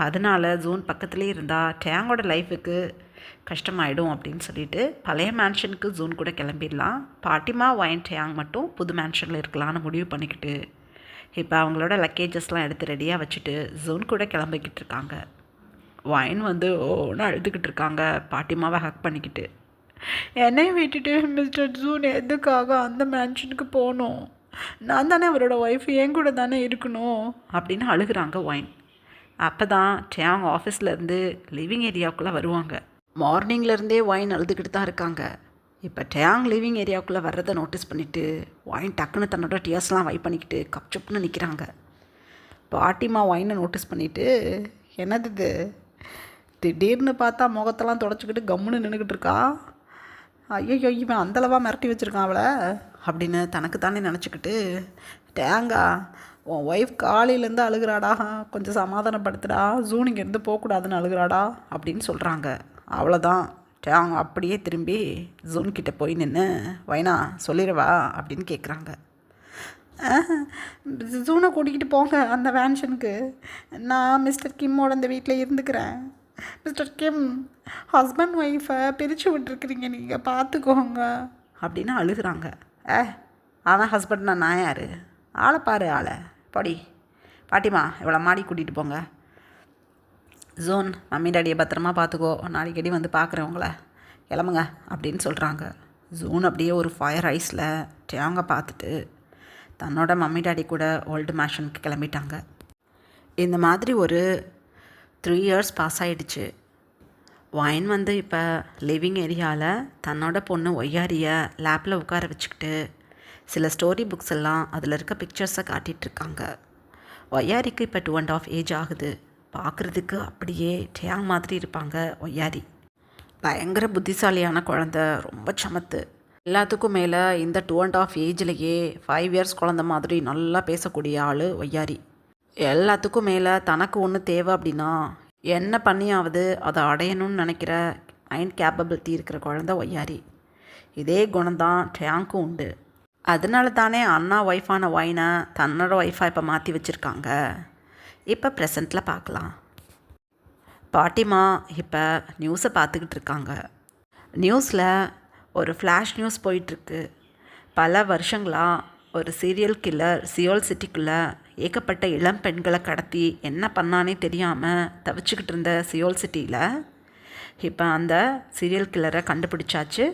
அதனால் ஜூன் பக்கத்துலேயே இருந்தால் டேயாங்கோட லைஃபுக்கு கஷ்டமாயிடும் அப்படின்னு சொல்லிட்டு பழைய மேன்ஷனுக்கு ஜூன் கூட கிளம்பிடலாம், பாட்டிமா ஒயின் டேயாங் மட்டும் புது மேன்ஷனில் இருக்கலான்னு முடிவு பண்ணிக்கிட்டு இப்போ அவங்களோட லக்கேஜஸ்லாம் எடுத்து ரெடியாக வச்சுட்டு ஜூன் கூட கிளம்பிக்கிட்டு இருக்காங்க. ஒயின் வந்து ஒன்று அழுதுகிட்டு இருக்காங்க, பாட்டிமாவை ஹக் பண்ணிக்கிட்டு. என்னை விட்டுட்டு மிஸ்டர் ஜூன் எதுக்காக அந்த மேன்ஷனுக்கு போகணும், நான் தானே அவரோட ஒய்ஃப், என் கூட தானே இருக்கணும் அப்படின்னு அழுகுறாங்க ஒயின். அப்போ தான் டேயாங் ஆஃபீஸ்லேருந்து லிவிங் ஏரியாவுக்குள்ளே வருவாங்க. மார்னிங்லேருந்தே ஒயின் அழுதுகிட்டு தான் இருக்காங்க. இப்போ டேயாங் லிவிங் ஏரியாவுக்குள்ளே வர்றதை நோட்டீஸ் பண்ணிவிட்டு ஒயின் டக்குன்னு தன்னோட டியர்ஸ்லாம் வைப் பண்ணிக்கிட்டு கப்சுப்னு நிற்கிறாங்க. பாட்டிமா ஒயினை நோட்டீஸ் பண்ணிவிட்டு, என்னது இது, திடீர்னு பார்த்தா முகத்தெல்லாம் தொடச்சிக்கிட்டு கம்முன்னு நின்றுக்கிட்டு இருக்கா, ஐயோ இவன் அந்தளவாக மிரட்டி வச்சுருக்கான் அவளை அப்படின்னு தனக்கு தானே நினச்சிக்கிட்டு, டேங்கா உன் ஒய்ஃப் காலையிலேருந்து அழுகிறாடா, கொஞ்சம் சமாதானப்படுத்துடா, ஜூன் இங்கேருந்து போகக்கூடாதுன்னு அழுகிறாடா அப்படின்னு சொல்கிறாங்க. அவ்வளோதான், டேயாங் அப்படியே திரும்பி ஜூன்கிட்ட போய் நின்று, வைனா சொல்லிடவா அப்படின்னு கேட்குறாங்க. ஜூனை கூட்டிக்கிட்டு போங்க அந்த மேன்ஷனுக்கு, நான் மிஸ்டர் கிம்மோட இந்த வீட்டில் இருந்துக்கிறேன், மிஸ்டர் கிம் ஹஸ்பண்ட் ஒய்ஃபை பிரித்து விட்டுருக்குறீங்க, நீங்கள் பார்த்துக்கோங்க அப்படின்னு அழுகிறாங்க. அவன் ஹஸ்பண்ட்னா நான் யார், ஆளை பாரு ஆளை, படி பாட்டிமா இவ்வளோ மாடி கூட்டிகிட்டு போங்க, ஜோன் மம்மி டாடியை பத்திரமா பார்த்துக்கோ, நாளைக்கடி வந்து பார்க்குறேன் உங்களை, கிளம்புங்க அப்படின்னு சொல்கிறாங்க. ஜூன் அப்படியே ஒரு ஃபயர் ஐஸில் டேயாங்கை பார்த்துட்டு தன்னோட மம்மி டாடி கூட ஓல்டு மேன்ஷனுக்கு கிளம்பிட்டாங்க. இந்த மாதிரி ஒரு 3 years பாஸ் ஆகிடுச்சு. ஒயின் வந்து இப்போ லிவிங் ஏரியாவில் தன்னோட பொண்ணு ஒய்யாரியை லேப்பில் உட்கார வச்சுக்கிட்டு சில ஸ்டோரி புக்ஸ் எல்லாம் அதில் இருக்க பிக்சர்ஸை காட்டிகிட்ருக்காங்க. ஒய்யாரிக்கு இப்போ 2.5 ஏஜ் ஆகுது. பார்க்குறதுக்கு அப்படியே டேங் மாதிரி இருப்பாங்க ஒய்யாரி. பயங்கர புத்திசாலியான குழந்த, ரொம்ப சமத்து. எல்லாத்துக்கும் மேலே இந்த 2.5 ஏஜ்லேயே 5 இயர்ஸ் குழந்த மாதிரி நல்லா பேசக்கூடிய ஆள் ஒய்யாரி. எல்லாத்துக்கும் மேலே தனக்கு ஒன்று தேவை அப்படின்னா என்ன பண்ணியாவது அதை அடையணும்னு நினைக்கிற மைண்ட் கேப்பபிலிட்டி இருக்கிற குழந்த ஒய்யாரி. இதே குணம்தான் டேங்க்கும் உண்டு. அதனால தானே அண்ணா ஒய்ஃபான ஒயினை தன்னோட ஒய்ஃபாக இப்போ மாற்றி வச்சுருக்காங்க. இப்போ ப்ரெசண்ட்டில் பார்க்கலாம். பாட்டிமா இப்போ நியூஸை பார்த்துக்கிட்டு இருக்காங்க. நியூஸில் ஒரு ஃப்ளாஷ் நியூஸ் போயிட்டுருக்கு. பல வருஷங்களாக ஒரு சீரியல் கில்லர் சியோல் சிட்டிக்குள்ளே ஏகப்பட்ட இளம் பெண்களை கடத்தி என்ன பண்ணானே தெரியாமல் தவிச்சுக்கிட்டு இருந்த சியோல் சிட்டியில் இப்போ அந்த சீரியல் கில்லரை கண்டுபிடிச்சாச்சு.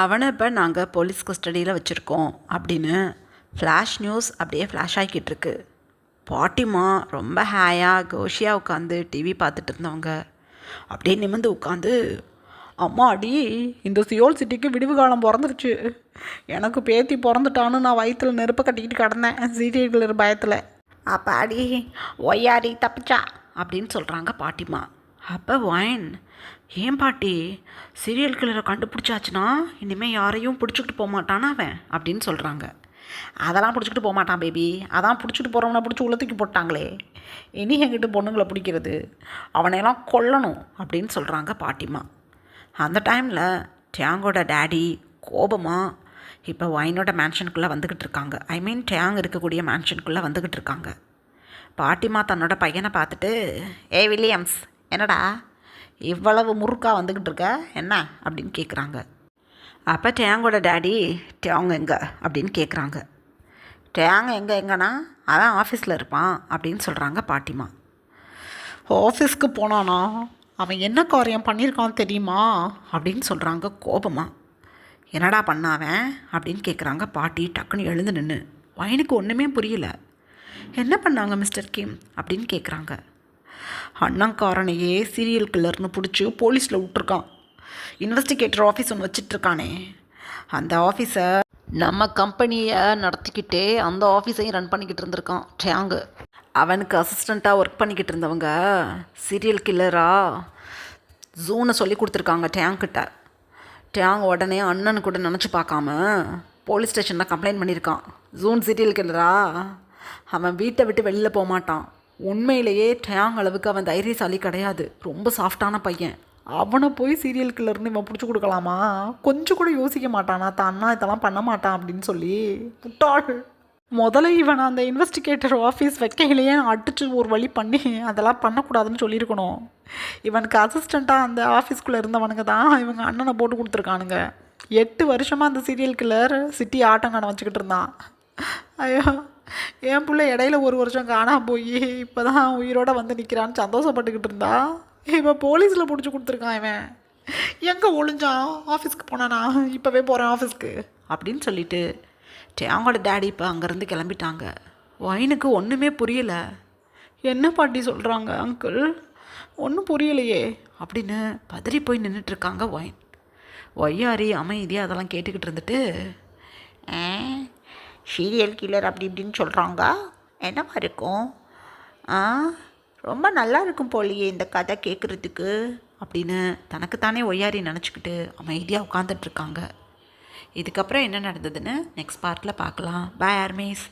அவனை இப்போ நாங்கள் போலீஸ் கஸ்டடியில் வச்சுருக்கோம் அப்படின்னு ஃப்ளாஷ் நியூஸ் அப்படியே ஃப்ளாஷ் ஆகிக்கிட்டுருக்கு. பாட்டிமா ரொம்ப ஹேயாக கோஷியாக உட்காந்து டிவி பார்த்துட்டு இருந்தவங்க அப்படியே நிமிர்ந்து உட்காந்து, அம்மா அடி, இந்த சியோல் சிட்டிக்கு விடிவு காலம் பிறந்துருச்சு. எனக்கு பேத்தி பிறந்துட்டான்னு நான் வயிற்றில் நெருப்பை கட்டிக்கிட்டு கிடந்தேன் சீரியல் கில்லர் பயத்தில். அப்போ அடி ஒய்யாரி தப்பிச்சா அப்படின்னு சொல்கிறாங்க பாட்டிமா. அப்போ ஒயின், ஏன் பாட்டி, சீரியல் கில்லரை கண்டுபிடிச்சாச்சுன்னா இனிமேல் யாரையும் பிடிச்சிக்கிட்டு போக மாட்டானா அவன் அப்படின்னு சொல்கிறாங்க. அதெல்லாம் பிடிச்சிக்கிட்டு போக மாட்டான் பேபி, அதான் பிடிச்சிட்டு போகிறவனை பிடிச்சி உள்ளத்துக்கு போட்டாங்களே, இனி என்கிட்ட பொண்ணுங்களை பிடிக்கிறது, அவனையெல்லாம் கொல்லணும் அப்படின்னு சொல்கிறாங்க பாட்டிமா. அந்த டைமில் டேங்கோட டேடி கோபமாக இப்போ ஒயினோட மேன்ஷனுக்குள்ளே வந்துக்கிட்டு இருக்காங்க. ஐ மீன் டேங் இருக்கக்கூடிய மேன்ஷனுக்குள்ளே வந்துக்கிட்டு இருக்காங்க. பாட்டிமா தன்னோட பையனை பார்த்துட்டு, ஏய் வில்லியம்ஸ், என்னடா இவ்வளவு முறுக்காக வந்துக்கிட்டு இருக்க என்ன அப்படின்னு கேட்குறாங்க. அப்போ டேங்கோட டேடி, டேங் எங்கே அப்படின்னு கேட்குறாங்க. டேங் எங்கன்னா அதான் ஆஃபீஸில் இருப்பான் அப்படின்னு சொல்கிறாங்க பாட்டிமா. ஆஃபீஸ்க்கு போனானா அவன் என்ன காரியம் பண்ணியிருக்கான் தெரியுமா அப்படின்னு சொல்கிறாங்க கோபமாக. என்னடா பண்ணாவன் அப்படின்னு கேட்குறாங்க பாட்டி டக்குன்னு எழுந்து நின்று. வயனுக்கு ஒன்றுமே புரியல. என்ன பண்ணாங்க மிஸ்டர் கிம் அப்படின்னு கேட்குறாங்க. அண்ணங்காரனையே சீரியல் கில்லர்னு பிடிச்சி போலீஸில் விட்டுருக்கான். இன்வெஸ்டிகேட்டர் ஆஃபீஸ் ஒன்று வச்சிட்ருக்கானே, அந்த ஆஃபீஸை நம்ம கம்பெனியை நடத்திக்கிட்டே அந்த ஆஃபீஸையும் ரன் பண்ணிக்கிட்டு இருந்திருக்கான் டேங்கு. அவனுக்கு அசிஸ்டண்ட்டாக ஒர்க் பண்ணிக்கிட்டு இருந்தவங்க சீரியல் கில்லராக ஜூனை சொல்லி கொடுத்துருக்காங்க டேங்கிட்ட. டேங் உடனே அண்ணனு கூட நினச்சி பார்க்காம போலீஸ் ஸ்டேஷனில் கம்ப்ளைண்ட் பண்ணியிருக்கான். ஜூன் சீரியல் கில்லரா, அவன் வீட்டை விட்டு வெளியில் போக மாட்டான். உண்மையிலேயே டேங் அளவுக்கு அவன் தைரியசாலி கிடையாது, ரொம்ப சாஃப்டான பையன். அவனை போய் சீரியல் கில்லர்னு இவன் பிடிச்சி கொடுக்கலாமா? கொஞ்சம் கூட யோசிக்க மாட்டானா தான் அண்ணா இதெல்லாம் பண்ண மாட்டான் அப்படின்னு சொல்லி. புட்டாள். முதல்ல இவன் அந்த இன்வெஸ்டிகேட்டர் ஆஃபீஸ் வைக்கையிலேயே அடிச்சு ஒரு வழி பண்ணி அதெல்லாம் பண்ணக்கூடாதுன்னு சொல்லியிருக்கணும். இவனுக்கு அசிஸ்டண்ட்டாக அந்த ஆஃபீஸ்குள்ளே இருந்தவனுங்க தான் இவங்க அண்ணனை போட்டு கொடுத்துருக்கானுங்க. 8 வருஷமாக அந்த சீரியல் கில்லர் சிட்டி ஆட்டங்கான வச்சுக்கிட்டு இருந்தான். ஐயோ, என் பிள்ளை இடையில 1 வருஷம் காணாம போய் இப்போ தான் உயிரோடு வந்து நிற்கிறான்னு சந்தோஷப்பட்டுக்கிட்டு இருந்தா, இவன் போலீஸில் பிடிச்சி கொடுத்துருக்கான். இவன் எங்கே ஒளிஞ்சான்? ஆஃபீஸ்க்கு போனானா? இப்போவே போகிறேன் ஆஃபீஸ்க்கு அப்படின்னு சொல்லிட்டு டேங்கோட டேடி இப்போ அங்கேருந்து கிளம்பிட்டாங்க. ஒயினுக்கு ஒன்றுமே புரியலை. என்ன பாட்டி சொல்கிறாங்க அங்கிள், ஒன்றும் புரியலையே அப்படின்னு பதறி போய் நின்றுட்டுருக்காங்க ஒயின். ஒய்யாரி அமைதியாக அதெல்லாம் கேட்டுக்கிட்டு இருந்துட்டு, சீரியல் கில்லர் அப்படி இப்படின்னு சொல்கிறாங்க, என்னவா இருக்கும்? ரொம்ப நல்லா இருக்கும் போலியே இந்த கதை கேட்குறதுக்கு அப்படின்னு தனக்குத்தானே ஒய்யாரி நினச்சிக்கிட்டு அமைதியாக உட்காந்துட்ருக்காங்க. இதுக்கப்புறம் என்ன நடந்ததுன்னு நெக்ஸ்ட் பார்ட்டில் பார்க்கலாம். பாய் ஆர்மீஸ்.